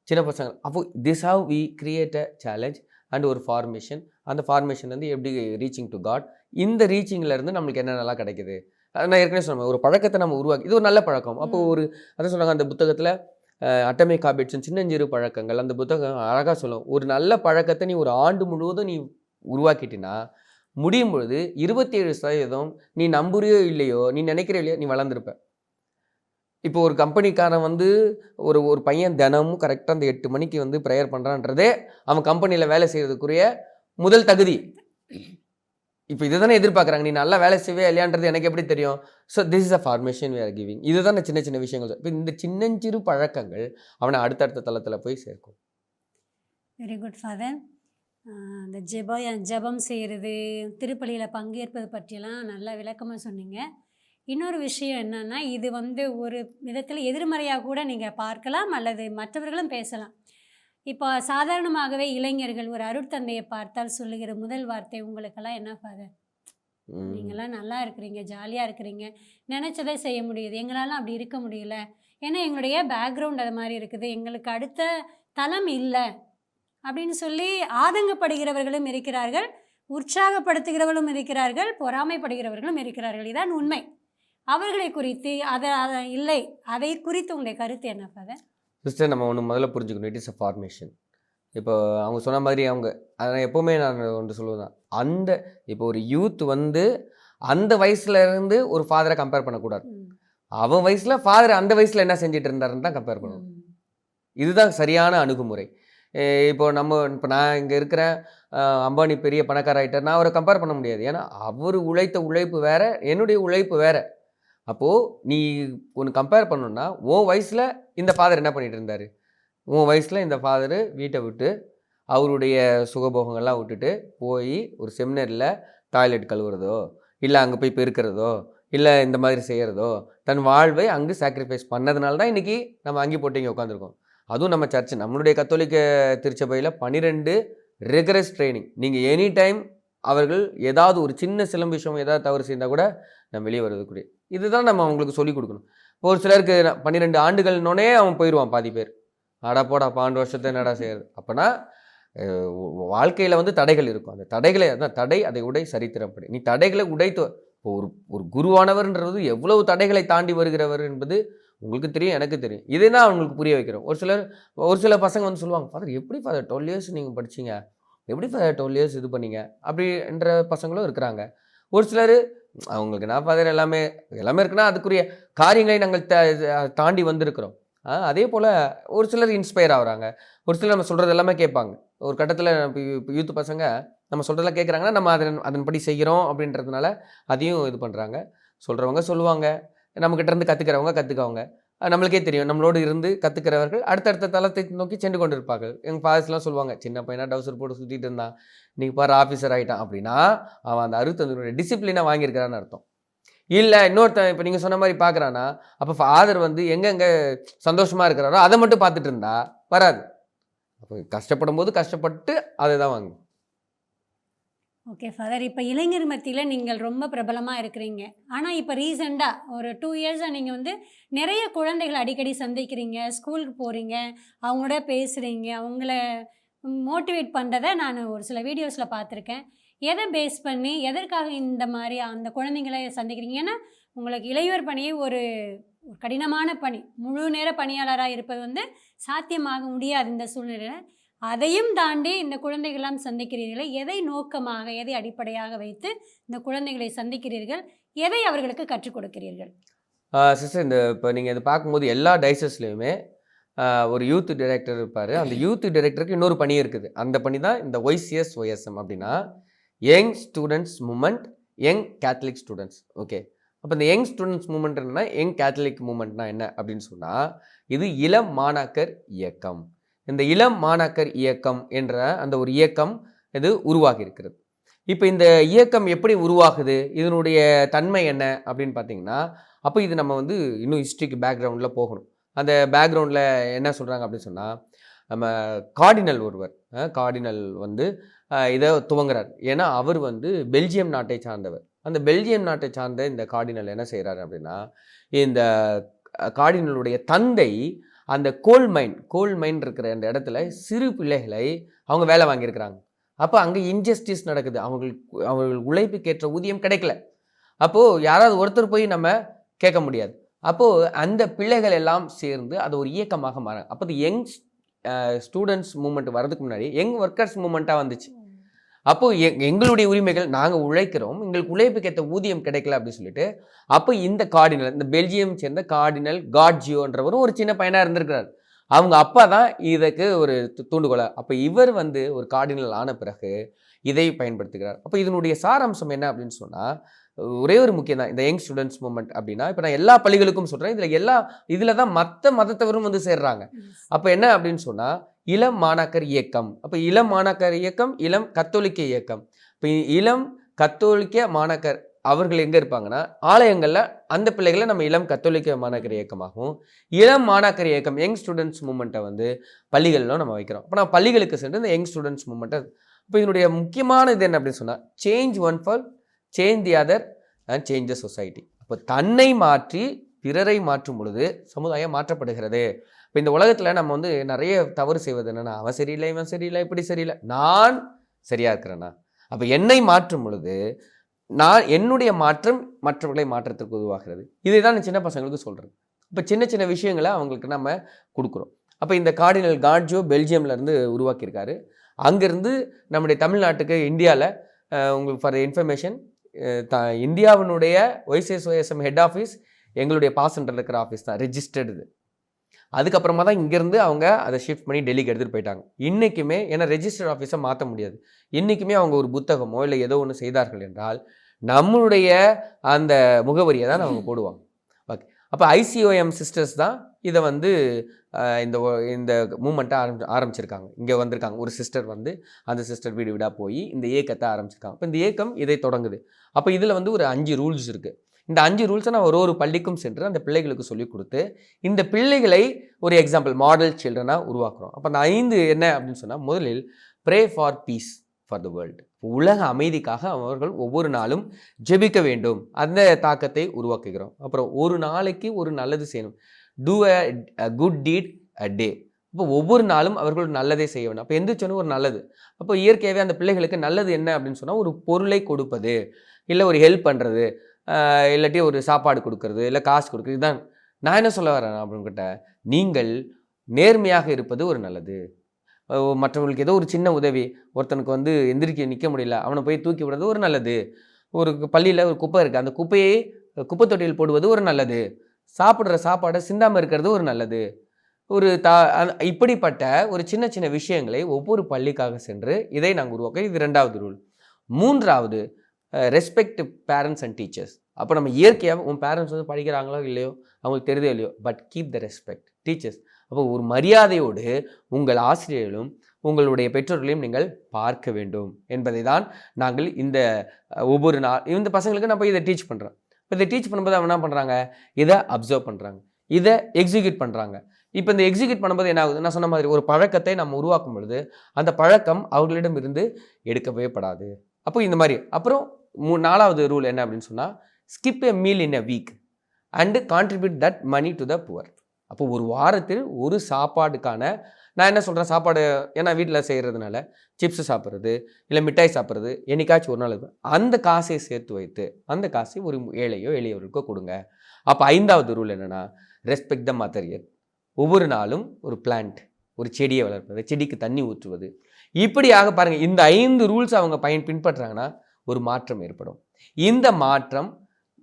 சின்ன பசங்க. அப்போ this how we create a challenge and ஒரு ஃபார்மேஷன். அந்த ஃபார்மேஷன் வந்து எப்படி ரீச்சிங் டு காட், இந்த ரீச்சிங்லேருந்து நம்மளுக்கு என்னென்னலாம் கிடைக்குது. நான் ஏற்கனவே சொன்னேன், ஒரு பழக்கத்தை நம்ம உருவாக்கி, இது ஒரு நல்ல பழக்கம். அப்போ ஒரு அதான் சொன்னாங்க அந்த புத்தகத்தில் அட்டமிக் ஹாபிட்ஸ் சின்னஞ்சிறு பழக்கங்கள், அந்த புத்தகம் அழகாக சொல்லும். ஒரு நல்ல பழக்கத்தை நீ ஒரு ஆண்டு முழுவதும் நீ உருவாக்கிட்டினா முடியும் பொழுது 27% நீ நம்புறியோ இல்லையோ, நீ நினைக்கிற இல்லையோ, நீ வளர்ந்துருப்ப. இப்போ ஒரு கம்பெனிக்காரன் வந்து ஒரு பையன் தினமும் கரெக்டாக அந்த 8 மணிக்கு வந்து ப்ரேயர் பண்ணுறான்றதே அவன் கம்பெனியில் வேலை செய்கிறதுக்குரிய முதல் தகுதி. இப்போ இதை தானே எதிர்பார்க்குறாங்க, நீ நல்லா வேலை செய்வே இல்லையான்றது எனக்கு எப்படி தெரியும்? So this is a formation we are giving. இதுதான் சின்ன சின்ன விஷயங்கள். இப்போ இந்த சின்னஞ்சிறு பழக்கங்கள் அவனை அடுத்தடுத்த தளத்தில் போய் சேர்க்கும். Very good father. அந்த ஜெபம் செய்கிறது, திருப்பலியில் பங்கேற்பது பற்றியெல்லாம் நல்லா விளக்கமாக சொன்னீங்க. இன்னொரு விஷயம் என்னென்னா, இது வந்து ஒரு விதத்தில் எதிர்மறையாக கூட நீங்கள் பார்க்கலாம், அல்லது மற்றவர்களும் பேசலாம். இப்போ சாதாரணமாகவே இளைஞர்கள் ஒரு அருட்தந்தையை பார்த்தால் சொல்லுகிற முதல் வார்த்தை உங்களுக்கெல்லாம் என்ன ஃபாதர்? நீங்கள்லாம் நல்லா இருக்கிறீங்க, ஜாலியாக இருக்கிறீங்க, நினச்சதை செய்ய முடியுது, எங்களால் அப்படி இருக்க முடியல, ஏன்னா எங்களுடைய பேக்ரவுண்ட் அது மாதிரி இருக்குது, எங்களுக்கு அடுத்த தளம் இல்லை அப்படின்னு சொல்லி ஆதங்கப்படுகிறவர்களும் இருக்கிறார்கள், உற்சாகப்படுத்துகிறவர்களும் இருக்கிறார்கள், பொறாமைப்படுகிறவர்களும் இருக்கிறார்கள். இதான் உண்மை. அவர்களை குறித்து அதை இல்லை, அதை குறித்து உங்களுடைய கருத்து என்ன ஃபாதர்? சிஸ்டர், நம்ம ஒன்று முதல்ல புரிஞ்சுக்கணும், இட் இஸ் அ ஃபார்மேஷன். இப்போ அவங்க சொன்ன மாதிரி அதை எப்போவுமே நான் ஒன்று சொல்லுவேன், அந்த இப்போ ஒரு யூத் வந்து அந்த வயசுலேருந்து ஒரு ஃபாதரை கம்பேர் பண்ணக்கூடாது. அவன் வயசில் ஃபாதர் அந்த வயசில் என்ன செஞ்சுட்டு இருந்தாருன்னு தான் கம்பேர் பண்ணணும். இதுதான் சரியான அணுகுமுறை. இப்போ நான் இங்கே இருக்கிறேன், அம்பானி பெரிய பணக்கார ஆகிட்டார், நான் அவரை கம்பேர் பண்ண முடியாது. ஏன்னா அவர் உழைத்த உழைப்பு வேறு, என்னுடைய உழைப்பு வேறு. அப்போது நீ ஒன்று கம்பேர் பண்ணணுன்னா, உன் வயசில் இந்த ஃபாதர் என்ன பண்ணிகிட்டு இருந்தார், உன் வயசில் இந்த ஃபாதரு வீட்டை விட்டு அவருடைய சுகபோகங்கள்லாம் விட்டுட்டு போய் ஒரு செமினரில் டாய்லெட் கழுவுறதோ, இல்லை அங்கே போய் பெருக்கிறதோ, இல்லை இந்த மாதிரி செய்கிறதோ, தன் வாழ்வை அங்கு சாக்ரிஃபைஸ் பண்ணதுனால தான் இன்றைக்கி நம்ம அங்கே போட்டு இங்கே உட்காந்துருக்கோம். அதுவும் நம்ம சர்ச்சு, நம்மளுடைய கத்தோலிக்க திருச்சபையில் 12 ரிகரஸ் ட்ரைனிங். நீங்கள் எனி டைம் அவர்கள் ஏதாவது ஒரு சின்ன சிலம்பு விஷயம் ஏதாவது தவறு செய்தால் கூட நம்ம வெளியே வர்றதுக்குரிய இதுதான் நம்ம அவங்களுக்கு சொல்லிக் கொடுக்கணும். இப்போ ஒரு சிலருக்கு 12 ஆண்டுகள்னோடனே அவன் போயிடுவான், பாதி பேர் ஆடா போடா 12 வருஷத்தை என்னடா செய்கிறது. அப்போனா வாழ்க்கையில் வந்து தடைகள் இருக்கும், அந்த தடைகளை அதான் தடை அதை உடை சரித்திரப்படி, நீ தடைகளை உடைத்து. இப்போ ஒரு குருவானவர்ன்றது எவ்வளவு தடைகளை தாண்டி வருகிறவர் என்பது உங்களுக்கு தெரியும், எனக்கு தெரியும். இதை தான் அவங்களுக்கு புரிய வைக்கிறோம். ஒரு சில பசங்க வந்து சொல்லுவாங்க, ஃபாதர் எப்படி ஃபாதர் 12 இயர்ஸ் நீங்கள் படிச்சிங்க, எப்படி ஃபாதர் 12 இயர்ஸ் இது பண்ணீங்க அப்படின்ற பசங்களும் இருக்கிறாங்க. ஒரு சிலர் அவங்களுக்கு நான் ஃபாதர் எல்லாமே இருக்குன்னா அதுக்குரிய காரியங்களை நாங்கள் தாண்டி வந்திருக்கிறோம். அதே போல் ஒரு சிலர் இன்ஸ்பயர் ஆகுறாங்க, ஒரு சிலர் நம்ம சொல்கிறது எல்லாமே கேட்பாங்க. ஒரு கட்டத்தில் இப்போ யூத் பசங்க நம்ம சொல்கிறதெல்லாம் கேட்குறாங்கன்னா நம்ம அதன்படி செய்கிறோம் அப்படின்றதுனால அதையும் இது பண்ணுறாங்க. சொல்கிறவங்க சொல்லுவாங்க, நம்மக்கிட்ட இருந்து கற்றுக்கிறவங்க கற்றுக்கவங்க, நம்மளுக்கே தெரியும் நம்மளோடு இருந்து கற்றுக்கிறவர்கள் அடுத்தடுத்த தளத்தை நோக்கி சென்று கொண்டு இருப்பார்கள். எங்கள் ஃபாதர்ஸ்லாம் சொல்லுவாங்க, சின்ன பையனா டவுசர் போட்டு சுற்றிட்டு இருந்தான், இன்னைக்கு பாரு ஆஃபீஸர் ஆகிட்டான் அப்படின்னா அவன் அந்த 65 டிசிப்ளினை வாங்கியிருக்கிறான்னு அர்த்தம். இல்லை இன்னொருத்தன் இப்போ நீங்கள் சொன்ன மாதிரி பார்க்குறான்னா, அப்போ ஃபாதர் வந்து எங்கெங்கே சந்தோஷமாக இருக்கிறாரோ அதை மட்டும் பார்த்துட்டு இருந்தா வராது. அப்போ கஷ்டப்படும் போது கஷ்டப்பட்டு அதை தான் வாங்கணும். ஓகே ஃபாதர், இப்போ இளைஞர் மத்தியில் நீங்கள் ரொம்ப பிரபலமாக இருக்கிறீங்க. ஆனால் இப்போ ரீசெண்டாக ஒரு 2 இயர்ஸாக நீங்கள் வந்து நிறைய குழந்தைகளை அடிக்கடி சந்திக்கிறீங்க, ஸ்கூலுக்கு போகிறீங்க, அவங்களோட பேசுகிறீங்க, அவங்கள மோட்டிவேட் பண்ணுறதை நான் ஒரு சில வீடியோஸில் பார்த்துருக்கேன். எதை பேஸ் பண்ணி எதற்காக இந்த மாதிரி அந்த குழந்தைங்களை சந்திக்கிறீங்க? ஏன்னா உங்களுக்கு இளையோர் பணியை ஒரு ஒரு கடினமான பணி, முழு நேர பணியாளராக இருப்பது வந்து சாத்தியமாக முடியாது இந்த சூழ்நிலையில். அதையும் தாண்டி இந்த குழந்தைகளாம் சந்திக்கிறீர்களே, எதை நோக்கமாக, எதை அடிப்படையாக வைத்து இந்த குழந்தைகளை சந்திக்கிறீர்கள்? எதை அவர்களுக்கு கற்றுக் கொடுக்கிறீர்கள்? சிஸ்டர், இந்த இப்போ நீங்கள் இதை பார்க்கும்போது எல்லா டைசஸ்லேயுமே ஒரு யூத் டைரக்டர் இருப்பார். அந்த யூத் டைரக்டருக்கு இன்னொரு பணி இருக்குது. அந்த பணி தான் இந்த ஒய்எஸ்எம் அப்படின்னா young students movement, young Catholic students. Okay, அப்போ இந்த யங் ஸ்டூடெண்ட்ஸ் மூமெண்ட் என்னன்னா, யங் கேத்தலிக் மூமெண்ட்னா என்ன அப்படின்னு சொன்னால், இது இளம் மாணாக்கர் இயக்கம். இந்த இளம் மாணாக்கர் இயக்கம் என்ற அந்த ஒரு இயக்கம் இது உருவாகி இருக்கிறது. இப்போ இந்த இயக்கம் எப்படி உருவாகுது, இதனுடைய தன்மை என்ன அப்படின்னு பார்த்தீங்கன்னா, அப்போ இது நம்ம வந்து இன்னும் ஹிஸ்ட்ரிக்கு பேக்ரவுண்டில் போகணும். அந்த பேக்ரவுண்டில் என்ன சொல்கிறாங்க அப்படின்னு சொன்னால், நம்ம கார்டினல் ஒருவர், கார்டினல் வந்து இதை துவங்குறார். ஏன்னா அவர் வந்து பெல்ஜியம் நாட்டை சார்ந்தவர். அந்த பெல்ஜியம் நாட்டை சார்ந்த இந்த கார்டினல் என்ன செய்கிறாரு அப்படின்னா, இந்த கார்டினலுடைய தந்தை அந்த கோல் மைன் இருக்கிற அந்த இடத்துல சிறு பிள்ளைகளை அவங்க வேலை வாங்கியிருக்கிறாங்க. அப்போ அங்கே இன்ஜஸ்டிஸ் நடக்குது, அவர்கள் உழைப்புக்கேற்ற ஊதியம் கிடைக்கல. அப்போது யாராவது ஒருத்தர் போய் நம்ம கேட்க முடியாது. அப்போது அந்த பிள்ளைகள் எல்லாம் சேர்ந்து அது ஒரு இயக்கமாக மாறாங்க. அப்போ யங் ஸ்டூடெண்ட்ஸ் மூமெண்ட் வர்றதுக்கு முன்னாடி யங் ஒர்க்கர்ஸ் மூமெண்ட்டாக வந்துச்சு. அப்போது எங்களுடைய உரிமைகள், நாங்கள் உழைக்கிறோம், எங்களுக்கு உழைப்புக்கேற்ற ஊதியம் கிடைக்கல அப்படின்னு சொல்லிட்டு, அப்போ இந்த கார்டினல், இந்த பெல்ஜியம் சேர்ந்த கார்டினல் காட்ஜியோன்றவரும் ஒரு சின்ன பையனாக இருந்திருக்கிறார். அவங்க அப்பா தான் இதுக்கு ஒரு தூண்டுகோலை. அப்போ இவர் வந்து ஒரு கார்டினல் ஆன பிறகு இதை பயன்படுத்துகிறார். அப்போ இதனுடைய சாராம்சம் என்ன அப்படின்னு சொன்னால், ஒரே ஒரு முக்கியம் தான். இந்த யங் ஸ்டூடெண்ட்ஸ் மூமெண்ட் அப்படின்னா, இப்போ நான் எல்லா பள்ளிகளுக்கும் சொல்கிறேன், இதில் தான் மற்ற மதத்தவரும் வந்து சேர்றாங்க. அப்போ என்ன அப்படின்னு சொன்னால், இளம் மாணாக்கர் இயக்கம். அப்போ இளம் மாணாக்கர் இயக்கம், இளம் கத்தோலிக்க இயக்கம். இப்போ இளம் கத்தோலிக்க மாணாக்கர் அவர்கள் எங்கே இருப்பாங்கன்னா, ஆலயங்களில் அந்த பிள்ளைகளை நம்ம இளம் கத்தோலிக்க மாணாக்கர் இயக்கமாகவும், இளம் மாணாக்கர் இயக்கம் யங் ஸ்டூடெண்ட்ஸ் மூமெண்ட்டை வந்து பள்ளிகளிலும் நம்ம வைக்கிறோம். அப்போ நான் பள்ளிகளுக்கு சென்று இந்த யங் ஸ்டூடெண்ட்ஸ் மூமெண்ட்டை, இப்போ இதனுடைய முக்கியமான இது என்ன அப்படின்னு சொன்னால், change one for change the other and change the society. அப்போ தன்னை மாற்றி பிறரை மாற்றும் பொழுது சமுதாயம் மாற்றப்படுகிறது. இப்போ இந்த உலகத்தில் நம்ம வந்து நிறைய தவறு செய்வது என்னென்னா, அவன் சரியில்லை, இவன் சரியில்லை, இப்படி சரியில்லை, நான் சரியாக இருக்கிறேன்னா. அப்போ என்னை மாற்றும் பொழுது என்னுடைய மாற்றம் மற்றவர்களை மாற்றத்திற்கு உருவாகிறது. இதை தான் சின்ன பசங்களுக்கு சொல்கிறது. இப்போ சின்ன சின்ன விஷயங்களை அவங்களுக்கு நம்ம கொடுக்குறோம். அப்போ இந்த கார்டினல் காட்ஜோ பெல்ஜியம்லேருந்து உருவாக்கியிருக்காரு. அங்கேருந்து நம்முடைய தமிழ்நாட்டுக்கு இந்தியாவில் உங்களுக்கு ஃபார் இன்ஃபர்மேஷன், இந்தியாவினுடைய ஒய்எஸ்எம் ஹெட் ஆஃபீஸ் எங்களுடைய பாசன்டரில் இருக்கிற ஆஃபீஸ் தான், ரெஜிஸ்டர்டு. இது அதுக்கப்புறமா தான் இங்கேருந்து அவங்க அதை ஷிஃப்ட் பண்ணி டெல்லிக்கு எடுத்துகிட்டு போயிட்டாங்க. இன்றைக்குமே, ஏன்னா ரெஜிஸ்டர்ட் ஆஃபீஸை மாற்ற முடியாது, இன்றைக்குமே அவங்க ஒரு புத்தகமோ இல்லை ஏதோ ஒன்று செய்தார்கள் என்றால் நம்மளுடைய அந்த முகவரியை தான் அவங்க போடுவாங்க. ஓகே, அப்போ ஐசிஓஎம் சிஸ்டர்ஸ் தான் இதை வந்து இந்த மூமெண்ட்டை ஆரம்பிச்சிருக்காங்க. இங்கே வந்திருக்காங்க ஒரு சிஸ்டர் வந்து, அந்த சிஸ்டர் வீடு வீடாக போய் இந்த இயக்கத்தை ஆரம்பிச்சிருக்காங்க. இப்போ இந்த இயக்கம் இதை தொடங்குது. அப்போ இதில் வந்து ஒரு 5 ரூல்ஸ் இருக்குது. இந்த 5 ரூல்ஸை நான் ஒரு பள்ளிக்கும் சென்று அந்த பிள்ளைகளுக்கு சொல்லிக் கொடுத்து இந்த பிள்ளைகளை ஒரு எக்ஸாம்பிள் மாடல் சில்ட்ரனாக உருவாக்குறோம். அப்போ அந்த 5 என்ன அப்படின்னு சொன்னால், முதலில் pray for peace for the world. உலக அமைதிக்காக அவர்கள் ஒவ்வொரு நாளும் ஜெபிக்க வேண்டும், அந்த தாக்கத்தை உருவாக்குகிறோம். அப்புறம் ஒரு நாளைக்கு ஒரு நல்லது செய்யணும், டூ அ குட் டீட் அ டே. இப்போ ஒவ்வொரு நாளும் அவர்கள் நல்லதே செய்ய வேண்டும். அப்போ எந்திரிச்சோன்னு ஒரு நல்லது. அப்போ இயற்கையாகவே அந்த பிள்ளைகளுக்கு நல்லது என்ன அப்படின்னு சொன்னால், ஒரு பொருளை கொடுப்பது, இல்லை ஒரு ஹெல்ப் பண்ணுறது, இல்லாட்டி ஒரு சாப்பாடு கொடுக்கறது, இல்லை காசு கொடுக்குறது. இதுதான் நான் என்ன சொல்ல வரேன் அப்படின்கிட்ட, நீங்கள் நேர்மையாக இருப்பது ஒரு நல்லது. மற்றவங்களுக்கு ஏதோ ஒரு சின்ன உதவி, ஒருத்தனுக்கு வந்து எந்திரிக்க நிற்க முடியல, அவனை போய் தூக்கி விடுறது ஒரு நல்லது. ஒரு பள்ளியில் ஒரு குப்பை இருக்குது, அந்த குப்பையை குப்பை தொட்டியில் போடுவது ஒரு நல்லது. சாப்பிட்ற சாப்பாடை சிந்தாமல் இருக்கிறது ஒரு நல்லது. ஒரு இப்படிப்பட்ட ஒரு சின்ன சின்ன விஷயங்களை ஒவ்வொரு பள்ளிக்காக சென்று இதை நாங்கள் உருவாக்க. இது 2வது ரூல். 3வது, ரெஸ்பெக்ட் பேரண்ட்ஸ் அண்ட் டீச்சர்ஸ். அப்போ நம்ம இயற்கையாக உன் பேரண்ட்ஸ் வந்து படிக்கிறாங்களோ இல்லையோ அவங்களுக்கு தெரியுதோ இல்லையோ, but keep the respect teachers. அப்போ ஒரு மரியாதையோடு உங்கள் ஆசிரியர்களும் உங்களுடைய பெற்றோர்களையும் நீங்கள் பார்க்க வேண்டும் என்பதை தான் நாங்கள் இந்த ஒவ்வொரு நாள் இந்த பசங்களுக்கு நான் போய் இதை டீச் பண்ணுறேன். இப்போ இதை டீச் பண்ணும்போது அவங்க என்ன பண்ணுறாங்க, இதை அப்சர்வ் பண்ணுறாங்க, இதை எக்ஸிக்யூட் பண்ணுறாங்க. இப்போ இந்த எக்ஸிக்யூட் பண்ணும்போது என்ன ஆகுது, நான் சொன்ன மாதிரி ஒரு பழக்கத்தை நம்ம உருவாக்கும் பொழுது அந்த பழக்கம் அவர்களிடம் இருந்து எடுக்கவே படாது. அப்போ இந்த மாதிரி அப்புறம் 4வது ரூல் என்ன அப்படின்னு சொன்னால், skip a meal in a week and contribute that money to the poor. அப்போ ஒரு வாரத்தில் ஒரு சாப்பாடுக்கான, நான் என்ன சொல்கிறேன், சாப்பாடு ஏன்னா வீட்டில் செய்கிறதுனால சிப்ஸு சாப்பிட்றது இல்லை மிட்டாய் சாப்பிட்றது என்னைக்காச்சும் ஒரு நாள் இருக்கும், அந்த காசை சேர்த்து வைத்து அந்த காசை ஒரு ஏழையோ எளியவர்களுக்கோ கொடுங்க. அப்போ 5வது ரூல் என்னென்னா, ரெஸ்பெக்ட் த மதர் எர்த். ஒவ்வொரு நாளும் ஒரு பிளான்ட், ஒரு செடியை வளர்ப்பது, செடிக்கு தண்ணி ஊற்றுவது, இப்படியாக பாருங்கள். இந்த 5 ரூல்ஸ் அவங்க பின்பற்றுறாங்கன்னா ஒரு மாற்றம் ஏற்படும். இந்த மாற்றம்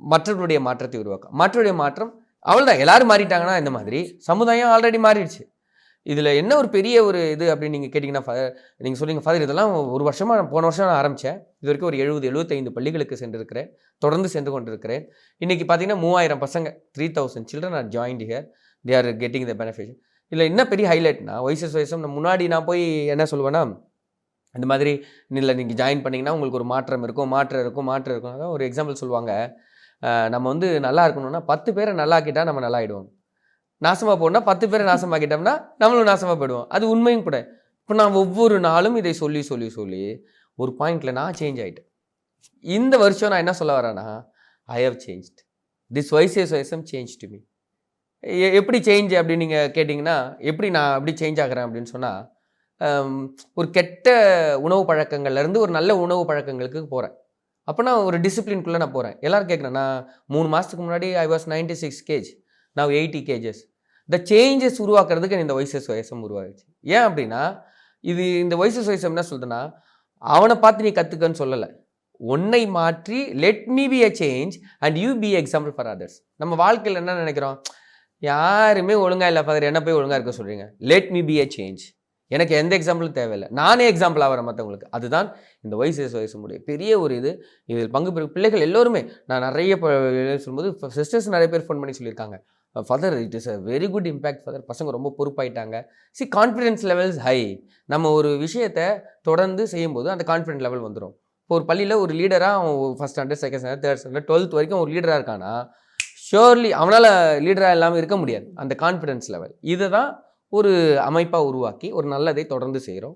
மற்றவர்களுடைய மாற்றத்தை உருவாக்கும். மற்றவருடைய மாற்றம் அவ்வளோதான், எல்லாரும் மாறிட்டாங்கன்னா இந்த மாதிரி சமுதாயம் ஆல்ரெடி மாறிடுச்சு. இதில் என்ன ஒரு பெரிய ஒரு இது அப்படின்னு நீங்கள் கேட்டிங்கன்னா, நீங்கள் சொல்லுங்க ஃபாதர் இதெல்லாம் ஒரு வருஷமாக போன வருஷம் நான் ஆரம்பித்தேன், இது வரைக்கும் ஒரு 70-75 பள்ளிகளுக்கு சென்றிருக்கிறேன், தொடர்ந்து சென்று கொண்டிருக்கிறேன். இன்றைக்கி பார்த்தீங்கன்னா 3000 பசங்க, 3000 children are joined here, they are getting the benefit. இதில் என்ன பெரிய ஹைலைட்னா, வயசம் முன்னாடி நான் போய் என்ன சொல்லுவேன்னா, இந்த மாதிரி இல்லை நீங்கள் ஜாயின் பண்ணிங்கன்னா உங்களுக்கு ஒரு மாற்றம் இருக்கும். அதான் ஒரு எக்ஸாம்பிள் சொல்லுவாங்க, நம்ம வந்து நல்லா இருக்கணும்னா 10 பேரை நல்லா ஆக்கிட்டால் நம்ம நல்லா ஆகிடுவோம், நாசமாக போனால் 10 பேரை நாசமாக்கிட்டோம்னா நம்மளும் நாசமாக போயிடுவோம். அது உண்மையும் கூட. இப்போ நான் ஒவ்வொரு நாளும் இதை சொல்லி ஒரு பாயிண்டில் நான் சேஞ்ச் ஆகிட்டேன். இந்த வருஷம் நான் என்ன சொல்ல வரேன்னா, ஐ ஹவ் சேஞ்ச்ட், திஸ் வைசம் சேஞ்ச் டு மீ. எப்படி சேஞ்ச் அப்படின்னு நீங்கள் கேட்டிங்கன்னா, எப்படி நான் எப்படி சேஞ்ச் ஆகிறேன் அப்படின்னு சொன்னால், ஒரு கெட்ட உணவு பழக்கங்கள்லேருந்து ஒரு நல்ல உணவு பழக்கங்களுக்கு போகிறேன். அப்போ நான் ஒரு டிசிப்ளின்குள்ளே நான் போகிறேன். எல்லோரும் கேட்குறேன், நான் 3 மாதத்துக்கு முன்னாடி ஐ வாஸ் 96 kg, நான் 80 kgs. இந்த சேஞ்சஸ் உருவாக்குறதுக்கு இந்த வைசம் உருவாகிடுச்சு. ஏன் அப்படின்னா, இந்த வைசம் என்ன சொல்லுதுன்னா, அவனை பார்த்து நீ கற்றுக்கன்னு சொல்லலை, உன்னை மாற்றி let me be a change and you be example for others. நம்ம வாழ்க்கையில் என்ன நினைக்கிறோம், யாருமே ஒழுங்காக இல்லை ஃபாதர், என்ன போய் ஒழுங்காக இருக்க சொல்கிறீங்க, let me be a change, எனக்கு எந்த எக்ஸாம்பிளும் தேவையில்லை, நானே எக்ஸாம்பிள் ஆகிறேன் மற்றவங்களுக்கு. அதுதான் இந்த வைசமுடைய பெரிய ஒரு இது. இதில் பங்கு பெறும் பிள்ளைகள் எல்லோருமே, நான் நிறைய சொல்லும்போது சிஸ்டர்ஸ் நிறைய பேர் ஃபோன் பண்ணி சொல்லியிருக்காங்க, father it is a very good impact father, பசங்க ரொம்ப பொறுப்பாயிட்டாங்க. Confidence levels high. நம்ம ஒரு விஷயத்தை தொடர்ந்து செய்யும்போது அந்த கான்ஃபிடென்ட் லெவல் வந்துடும். இப்போ ஒரு பள்ளியில் ஒரு லீடராக அவன் first standard, second standard, third standard, 12th வரைக்கும் ஒரு லீடராக இருக்கானா, ஷியோர்லி அவனால் லீடராக இல்லாமல் இருக்க முடியாது. அந்த கான்ஃபிடென்ஸ் லெவல் இதை தான் ஒரு அமைப்பாக உருவாக்கி ஒரு நல்லதை தொடர்ந்து செய்கிறோம்.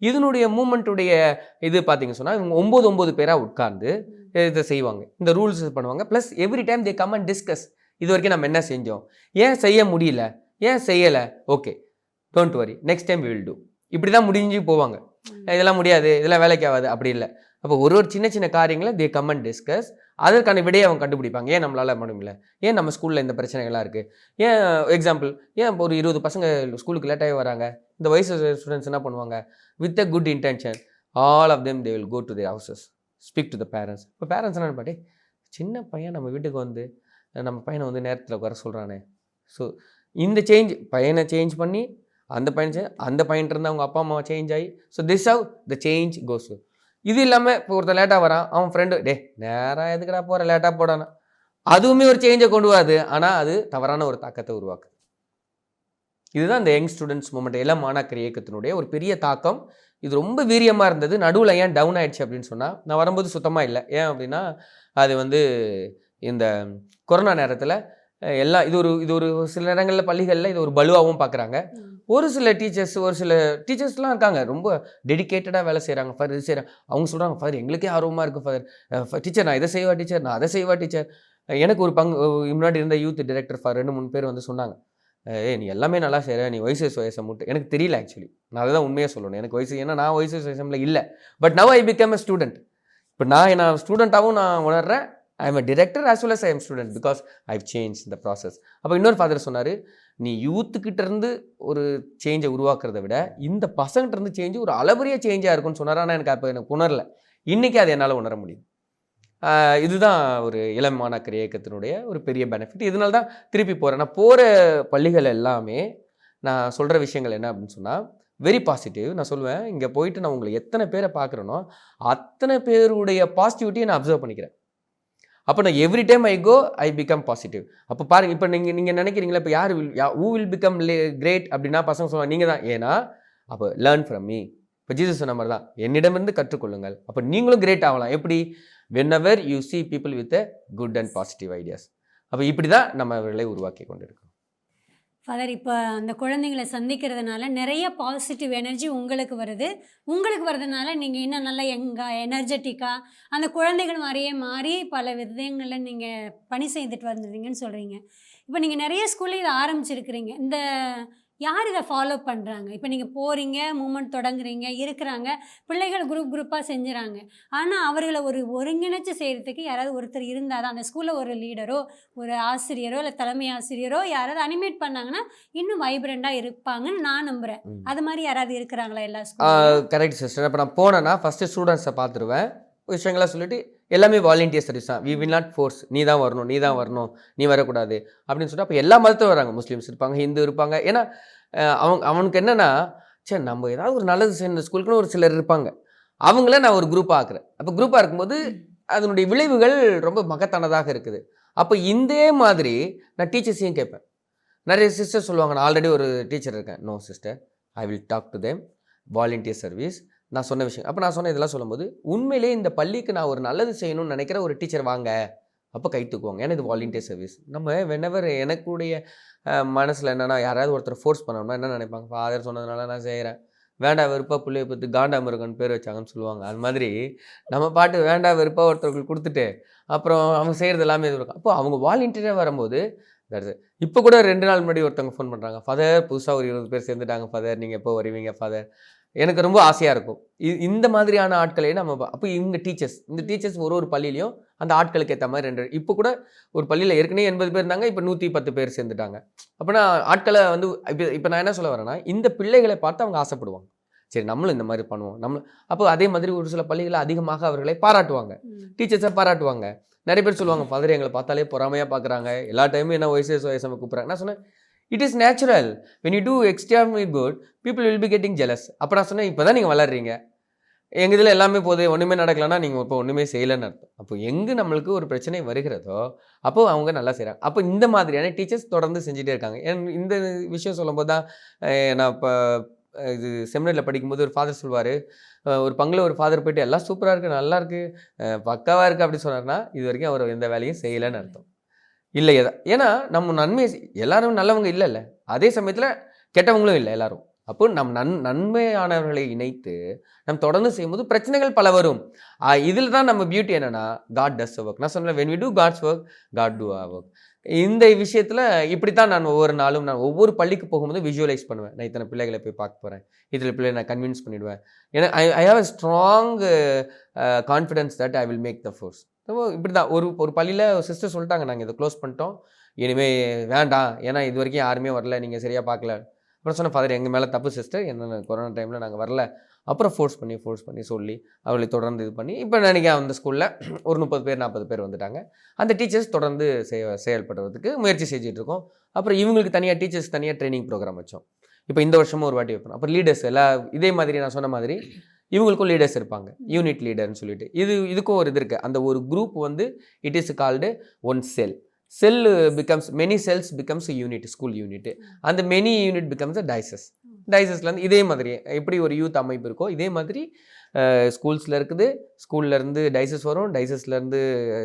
இதனுடைய மூமெண்ட்டுடைய இது பார்த்தீங்க சொன்னால், இவங்க 9 பேராக உட்கார்ந்து இதை செய்வாங்க, இந்த ரூல்ஸ் பண்ணுவாங்க. Plus every time they come and discuss, இது வரைக்கும் நம்ம என்ன செஞ்சோம், ஏன் செய்ய முடியல, ஏன் செய்யலை, okay don't worry, next time we will do. இப்படி தான் முடிஞ்சு போவாங்க. இதெல்லாம் முடியாது, இதெல்லாம் வேலைக்கு ஆகாது, அப்படி இல்லை. அப்போ ஒரு சின்ன காரியங்களை தே கம் அண்ட் டிஸ்கஸ், அதற்கான விடையை அவங்க கண்டுபிடிப்பாங்க. ஏன் நம்மளால் முடியல, ஏன் நம்ம ஸ்கூலில் இந்த பிரச்சனைகள்லாம் இருக்குது, ஏன் எக்ஸாம்பிள், ஏன் ஒரு 20 பசங்க ஸ்கூலுக்கு லேட்டாகி வராங்க, இந்த வயசு ஸ்டூடெண்ட்ஸ் என்ன பண்ணுவாங்க, with a good intention all of them they will go to their houses, speak to the parents. இப்போ பேரண்ட்ஸ் என்ன பாட்டி, சின்ன பையன் நம்ம வீட்டுக்கு வந்து நம்ம பையனை வந்து நேரத்தில் வர சொல்கிறானே. ஸோ இந்த பையனை சேஞ்ச் பண்ணி அந்த பையன்ட்டு அவங்க அப்பா அம்மா சேஞ்ச் ஆகி, so this have the change goes. இது இல்லாமல் இப்போ ஒருத்தர் லேட்டாக வரான், அவன் ஃப்ரெண்டு நேராக எதுக்கடா போகிற, லேட்டாக போடானா, அதுவுமே ஒரு சேஞ்சை கொண்டு வராது. ஆனால் அது தவறான ஒரு தாக்கத்தை உருவாக்குது. இதுதான் இந்த யங் ஸ்டூடெண்ட்ஸ் மூமெண்ட், இளம் மாணாக்கர் இயக்கத்தினுடைய ஒரு பெரிய தாக்கம். இது ரொம்ப வீரியமாக இருந்தது. நடுவில் ஏன் டவுன் ஆயிடுச்சு அப்படின்னு சொன்னால், நான் வரும்போது சுத்தமாக இல்லை. ஏன் அப்படின்னா, அது வந்து இந்த கொரோனா நேரத்தில் எல்லாம் இது ஒரு சில நேரங்களில் பள்ளிகளில் இது ஒரு பலுவாகவும் பார்க்குறாங்க. ஒரு சில டீச்சர்ஸ்லாம் இருக்காங்க, ரொம்ப டெடிக்கேட்டடாக வேலை செய்கிறாங்க. ஃபாதர் இது செய்கிறாங்க, அவங்க சொல்கிறாங்க, ஃபாதர் எங்களுக்கே ஆர்வமாக இருக்குது ஃபாதர், டீச்சர் நான் இதை செய்வா டீச்சர், நான் அதை செய்வா டீச்சர். எனக்கு ஒரு முன்னாடி இருந்த யூத் டைரக்டர் ஃபார் 2-3 பேர் வந்து சொன்னாங்க, நீ எல்லாமே நல்லா செய்கிற, நீ வயசம் மட்டும் எனக்கு தெரியல. ஆக்சுவலி நான் அதை தான் உண்மையாக சொல்லணும், எனக்கு வயசு, ஏன்னா நான் வயசமில் இல்லை. But now I become a student. இப்போ நான் ஸ்டூடெண்ட்டாகவும் நான் உணர்றேன், I am a director as well as I am student, because I've change இந்த ப்ராசஸ். அப்போ இன்னொரு ஃபாதர் சொன்னார், நீ யூத்துக்கிட்ட இருந்து ஒரு சேஞ்சை உருவாக்குறத விட இந்த பசங்கிட்ட இருந்து சேஞ்சு ஒரு அளவரிய சேஞ்சாக இருக்குன்னு சொன்னார். ஆனால் எனக்கு உணரலை. இன்றைக்கி அது என்னால் உணர முடியும். இதுதான் ஒரு இளம் மாணாக்கர் இயக்கத்தினுடைய ஒரு பெரிய பெனிஃபிட். இதனால தான் திருப்பி போகிறேன். நான் போகிற பள்ளிகள் எல்லாமே நான் சொல்கிற விஷயங்கள் என்ன அப்படின்னு சொன்னால், வெரி பாசிட்டிவ். நான் சொல்லுவேன், இங்கே போயிட்டு நான் உங்களை எத்தனை பேரை பார்க்குறேனோ அத்தனை பேருடைய பாசிட்டிவிட்டியை நான் அப்சர்வ் பண்ணிக்கிறேன். அப்போ நான் every time I go I become positive. அப்போ பாருங்கள், இப்போ நீங்கள் நினைக்கிறீங்களா இப்போ ஹூ வில் பிகம் கிரேட் அப்படின்னா பசங்க சொல்லுவாங்க நீங்கள் தான். ஏன்னா அப்போ லேர்ன் ஃப்ரம் மீ. இப்போ ஜீசஸ் சொன்ன மாதிரி தான், என்னிடமிருந்து கற்றுக்கொள்ளுங்கள். அப்போ நீங்களும் கிரேட் ஆகலாம். எப்படி? whenever you see people with a good and positive ideas. அப்போ இப்படி தான் நம்ம அவர்களை உருவாக்கி கொண்டிருக்கோம். ஃபாதர், இப்போ அந்த குழந்தைங்களை சந்திக்கிறதுனால நிறைய பாசிட்டிவ் எனர்ஜி உங்களுக்கு வருது. உங்களுக்கு வர்றதுனால நீங்கள் இன்னும் நல்லா எனர்ஜெட்டிக்காக அந்த குழந்தைகள் மாதிரியே மாறி பல விதங்களில் நீங்கள் பணி செய்துட்டு வந்துடுறீங்கன்னு சொல்கிறீங்க. இப்போ நீங்கள் நிறைய ஸ்கூலில் இதை ஆரம்பிச்சிருக்கிறீங்க. இந்த யார் இதை ஃபாலோ பண்ணுறாங்க? இப்போ நீங்கள் போகிறீங்க, மூமெண்ட் தொடங்குறீங்க, இருக்கிறாங்க, பிள்ளைகள் குரூப்பாக செஞ்சுறாங்க. ஆனால் அவர்களை ஒரு ஒருங்கிணைச்சு செய்கிறதுக்கு யாராவது ஒருத்தர் இருந்தால் தான், அந்த ஸ்கூலில் ஒரு லீடரோ ஒரு ஆசிரியரோ இல்லை தலைமை ஆசிரியரோ யாராவது அனிமேட் பண்ணாங்கன்னா இன்னும் வைப்ரண்ட்டாக இருப்பாங்கன்னு நான் நம்புகிறேன். அது மாதிரி யாராவது இருக்கிறாங்களா எல்லா ஸ்கூலும்? Correct sister. இப்போ நான் போனேன்னா ஃபஸ்ட்டு ஸ்டூடெண்ட்ஸை பார்த்துருவேன், விஷயங்களாக சொல்லிட்டு எல்லாமே வாலண்டியர் சர்வீஸ் தான். வி வில் நாட் ஃபோர்ஸ், நீ தான் வரணும், நீ தான் வரணும், நீ வரக்கூடாது அப்படின்னு சொல்லிட்டு. அப்போ எல்லா மதத்தையும் வராங்க, முஸ்லீம்ஸ் இருப்பாங்க, ஹிந்து இருப்பாங்க. ஏன்னா அவனுக்கு என்னென்னா, சரி நம்ம ஏதாவது ஒரு நல்லது செய்யணும் ஸ்கூலுக்குன்னு ஒரு சிலர் இருப்பாங்க, அவங்கள நான் ஒரு குரூப்பாக ஆக்குறேன். அப்போ குரூப்பாக இருக்கும்போது அதனுடைய விளைவுகள் ரொம்ப மகத்தானதாக இருக்குது. அப்போ இதே மாதிரி நான் டீச்சர்ஸையும் கேட்பேன். நிறைய சிஸ்டர் சொல்லுவாங்க, நான் ஆல்ரெடி ஒரு டீச்சர் இருக்கேன். No sister, I will talk to them, volunteer service. நான் சொன்ன விஷயம் அப்போ நான் சொன்ன இதெல்லாம் சொல்லும்போது, உண்மையிலே இந்த பள்ளிக்கு நான் ஒரு நல்லது செய்யணும்னு நினைக்கிற ஒரு டீச்சர் வாங்க, அப்போ கை தூக்குவாங்க. ஏன்னா இது வாலண்டியர் சர்வீஸ். நம்ம வெனவர் எனக்குடைய மனசில் என்னென்னா, யாராவது ஒருத்தர் ஃபோர்ஸ் பண்ணோம்னா என்ன நினைப்பாங்க, ஃபாதர் சொன்னதுனால நான் செய்கிறேன், வேண்டா வெறுப்பா பிள்ளைய பற்றி காண்டாமிருகன் பேர் வச்சாங்கன்னு சொல்லுவாங்க. அது மாதிரி நம்ம பாட்டு வேண்டா வெறுப்பா ஒருத்தருக்கு கொடுத்துட்டு அப்புறம் அவங்க செய்கிறது எல்லாமே இது இருக்கும். அப்போ அவங்க வாலண்டியராக வரும்போது இப்போ கூட 2 நாள் முன்னாடி ஒருத்தவங்க ஃபோன் பண்ணுறாங்க, ஃபாதர் புதுசாக ஒரு 20 பேர் சேர்ந்துட்டாங்க ஃபாதர், நீங்கள் எப்போ வருவீங்க ஃபாதர்? எனக்கு ரொம்ப ஆசையாக இருக்கும். இந்த மாதிரியான ஆட்களே நம்ம அப்போ இவங்க டீச்சர்ஸ், இந்த டீச்சர்ஸ் ஒரு பள்ளியிலையும் அந்த ஆட்களுக்கு ஏற்ற மாதிரி இப்போ கூட ஒரு பள்ளியில் ஏற்கனவே 80 பேர் இருந்தாங்க, இப்போ 110 பேர் சேர்ந்துட்டாங்க. அப்போனா ஆட்களை வந்து இப்போ நான் என்ன சொல்ல வரேன்னா, இந்த பிள்ளைகளை பார்த்து அவங்க ஆசைப்படுவாங்க, சரி நம்மளும் இந்த மாதிரி பண்ணுவோம். அப்போ அதே மாதிரி ஒரு சில பள்ளிகளில் அதிகமாக அவர்களை பாராட்டுவாங்க, டீச்சர்ஸை பாராட்டுவாங்க. நிறைய பேர் சொல்லுவாங்க, ஃபாதர் எங்களை பார்த்தாலே பொறாமையாக பார்க்குறாங்க, எல்லா டைமும் என்ன வயசு கூப்பிட்றாங்க. நான் சொன்னேன், it is natural, when you do extremely good people will be getting jealous. அப்போ நான் சொன்னேன், இப்போ தான் நீங்கள் வளர்றீங்க, எங்கள் இதில் எல்லாமே போகுது, ஒன்றுமே நடக்கலன்னா நீங்கள் இப்போ ஒன்றுமே செய்யலைன்னு அர்த்தம். அப்போ எங்கே நம்மளுக்கு ஒரு பிரச்சனை வருகிறதோ அப்போது அவங்க நல்லா செய்கிறாங்க. அப்போ இந்த மாதிரியான டீச்சர்ஸ் தொடர்ந்து செஞ்சுட்டே இருக்காங்க. இந்த விஷயம் சொல்லும்போது தான் நான் இப்போ இது செமினரில் படிக்கும்போது ஒரு ஃபாதர் சொல்வார், ஒரு பங்கில் ஒரு ஃபாதர் போய்ட்டு எல்லாம் சூப்பராக இருக்குது, நல்லா இருக்குது, பக்காவாக இருக்குது அப்படி சொன்னார்னா இது வரைக்கும் அவர் எந்த வேலையும் செய்யலைன்னு அர்த்தம். இல்லை ஏன்னா நம்ம நன்மை எல்லாரும் நல்லவங்க இல்லைல்ல, அதே சமயத்தில் கெட்டவங்களும் இல்லை எல்லாரும். அப்போ நம் நன்மையானவர்களை இணைத்து நம்ம தொடர்ந்து செய்யும்போது பிரச்சனைகள் பல வரும். இதில் தான் நம்ம பியூட்டி என்னன்னா, காட் டஸ் ஒர்க். நான் சொன்னேன், when we do God's work, God do our work. இந்த விஷயத்தில் இப்படி தான் நான் ஒவ்வொரு நாளும் நான் ஒவ்வொரு பள்ளிக்கு போகும்போது விஷுவலைஸ் பண்ணுவேன். நான் இத்தனை பிள்ளைகளை போய் பார்க்க போகிறேன், இதில் பிள்ளைகளை நான் கன்வின்ஸ் பண்ணிவிடுவேன். ஏன்னா I have a strong confidence that I will make the force. இப்படி தான் ஒரு பள்ளியில் சிஸ்டர் சொல்லிட்டாங்க, நாங்கள் இதை க்ளோஸ் பண்ணிட்டோம், இனிமேல் வேண்டாம், ஏன்னா இது வரைக்கும் யாருமே வரல, நீங்கள் சரியாக பார்க்கல. அப்புறம் சொன்ன ஃபாதர் எங்கள் மேலே தப்பு சிஸ்டர், என்னென்ன கொரோனா டைமில் நாங்கள் வரல. அப்புறம் ஃபோர்ஸ் பண்ணி சொல்லி அவர்களை தொடர்ந்து இது பண்ணி இப்போ நினைக்கிறேன் அந்த ஸ்கூலில் ஒரு 30 பேர் 40 பேர் வந்துட்டாங்க. அந்த டீச்சர்ஸ் தொடர்ந்து செயல்படுறதுக்கு முயற்சி செஞ்சுட்டு இருக்கோம். அப்புறம் இவங்களுக்கு தனியாக டீச்சர்ஸ் தனியாக ட்ரைனிங் ப்ரோக்ராம் வச்சோம். இப்போ இந்த வருஷமும் ஒரு வாட்டி வைப்போம். அப்புறம் லீடர்ஸ் இதே மாதிரி நான் சொன்ன மாதிரி இவங்களுக்கும் லீடர்ஸ் இருப்பாங்க, யூனிட் லீடர்னு சொல்லிட்டு. இதுக்கும் ஒரு இது இருக்குது. அந்த ஒரு குரூப் வந்து it is called one cell becomes many cells becomes unit, school unit. அந்த மெனி யூனிட் பிகம்ஸ் அ டைசஸ்லேருந்து இதே மாதிரி எப்படி ஒரு யூத் அமைப்பு இருக்கோ இதே மாதிரி ஸ்கூல்ஸில் இருக்குது. ஸ்கூல்லேருந்து டைசஸ் வரும், டைசஸ்லேருந்து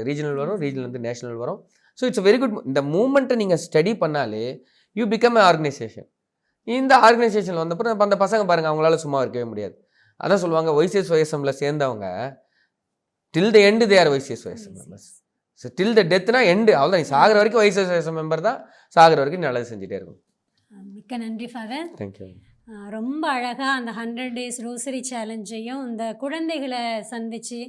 ரீஜனல் வரும், ரீஜனல்லேருந்து நேஷனல் வரும். So it's very good. இந்த மூமெண்ட்டை நீங்கள் ஸ்டடி பண்ணாலே யூ பிகம் அ ஆர்கனைசேஷன். இந்த ஆர்கனைசேஷனில் வந்தப்போ அந்த பசங்க பாருங்கள், அவங்களால சும்மா இருக்கவே முடியாது. அதான் சொல்லுவாங்க, YCSYSMல சேர்ந்தவங்க till the end they are YCSYSM members. So till the டெத்னா எண்டு, அவ்வளோதான். நீ சாகிற வரைக்கும் YCSYSM மெம்பர் தான், சாகிற வரைக்கும் நல்லது செஞ்சுட்டே இருக்கும். மிக்க நன்றி ஃபாதர். தேங்க்யூ. ரொம்ப அழகாக அந்த 100 days ரோசரி சேலஞ்சையும் இந்த குழந்தைகளை சந்தித்து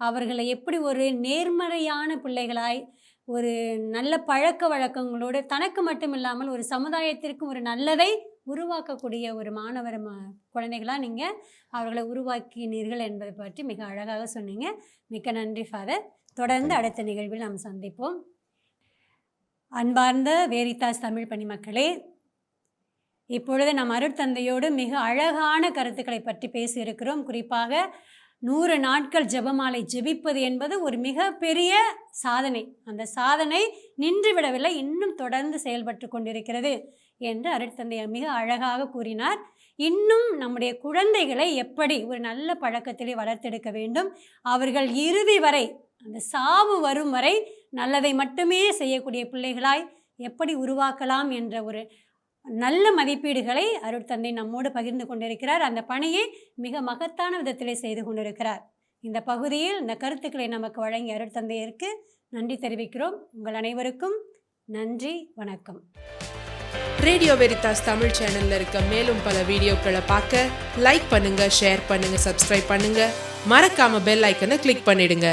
அவர்களை எப்படி ஒரு நேர்மறையான பிள்ளைகளாய் ஒரு நல்ல பழக்க வழக்கங்களோடு தனக்கு மட்டும் இல்லாமல் ஒரு சமுதாயத்திற்கும் ஒரு நல்லதை உருவாக்கக்கூடிய ஒரு மாணவர் குழந்தைகளாக நீங்கள் அவர்களை உருவாக்கினீர்கள் என்பதை பற்றி மிக அழகாக சொன்னீங்க. மிக்க நன்றி ஃபாதர். தொடர்ந்து அடுத்த நிகழ்வில் நாம் சந்திப்போம். அன்பார்ந்த வேரித்தாஸ் தமிழ் பணி மக்களே, இப்பொழுது நம் அருட்தந்தையோடு மிக அழகான கருத்துக்களை பற்றி பேசியிருக்கிறோம். குறிப்பாக 100 நாட்கள் ஜெபமாலை ஜெபிப்பது என்பது ஒரு மிகப்பெரிய சாதனை. அந்த சாதனை நின்று விடவில்லை, இன்னும் தொடர்ந்து செயல்பட்டு கொண்டிருக்கிறது என்று அருட்தந்தை மிக அழகாக கூறினார். இன்னும் நம்முடைய குழந்தைகளை எப்படி ஒரு நல்ல பழக்கத்திலே வளர்த்தெடுக்க வேண்டும், அவர்கள் இறுதி வரை அந்த சாவு வரும் வரை நல்லதை மட்டுமே செய்யக்கூடிய பிள்ளைகளாய் எப்படி உருவாக்கலாம் என்ற ஒரு நல்ல மதிப்பீடுகளை அருட்தந்தை நம்மோடு பகிர்ந்து கொண்டிருக்கிறார். அந்த பணியை மிக மகத்தான விதத்திலே செய்து கொண்டிருக்கிறார். இந்த பகுதியில் இந்த கருத்துக்களை நமக்கு வழங்கிய அருட்தந்தையருக்கு நன்றி தெரிவிக்கிறோம். உங்கள் அனைவருக்கும் நன்றி, வணக்கம். ரேடியோ வெரிதாஸ் தமிழ் சேனல்ல இருக்க மேலும் பல வீடியோக்களை பார்க்க லைக் பண்ணுங்க, ஷேர் பண்ணுங்க, சப்ஸ்கிரைப் பண்ணுங்க. மறக்காம பெல் ஐக்கனை கிளிக் பண்ணிடுங்க.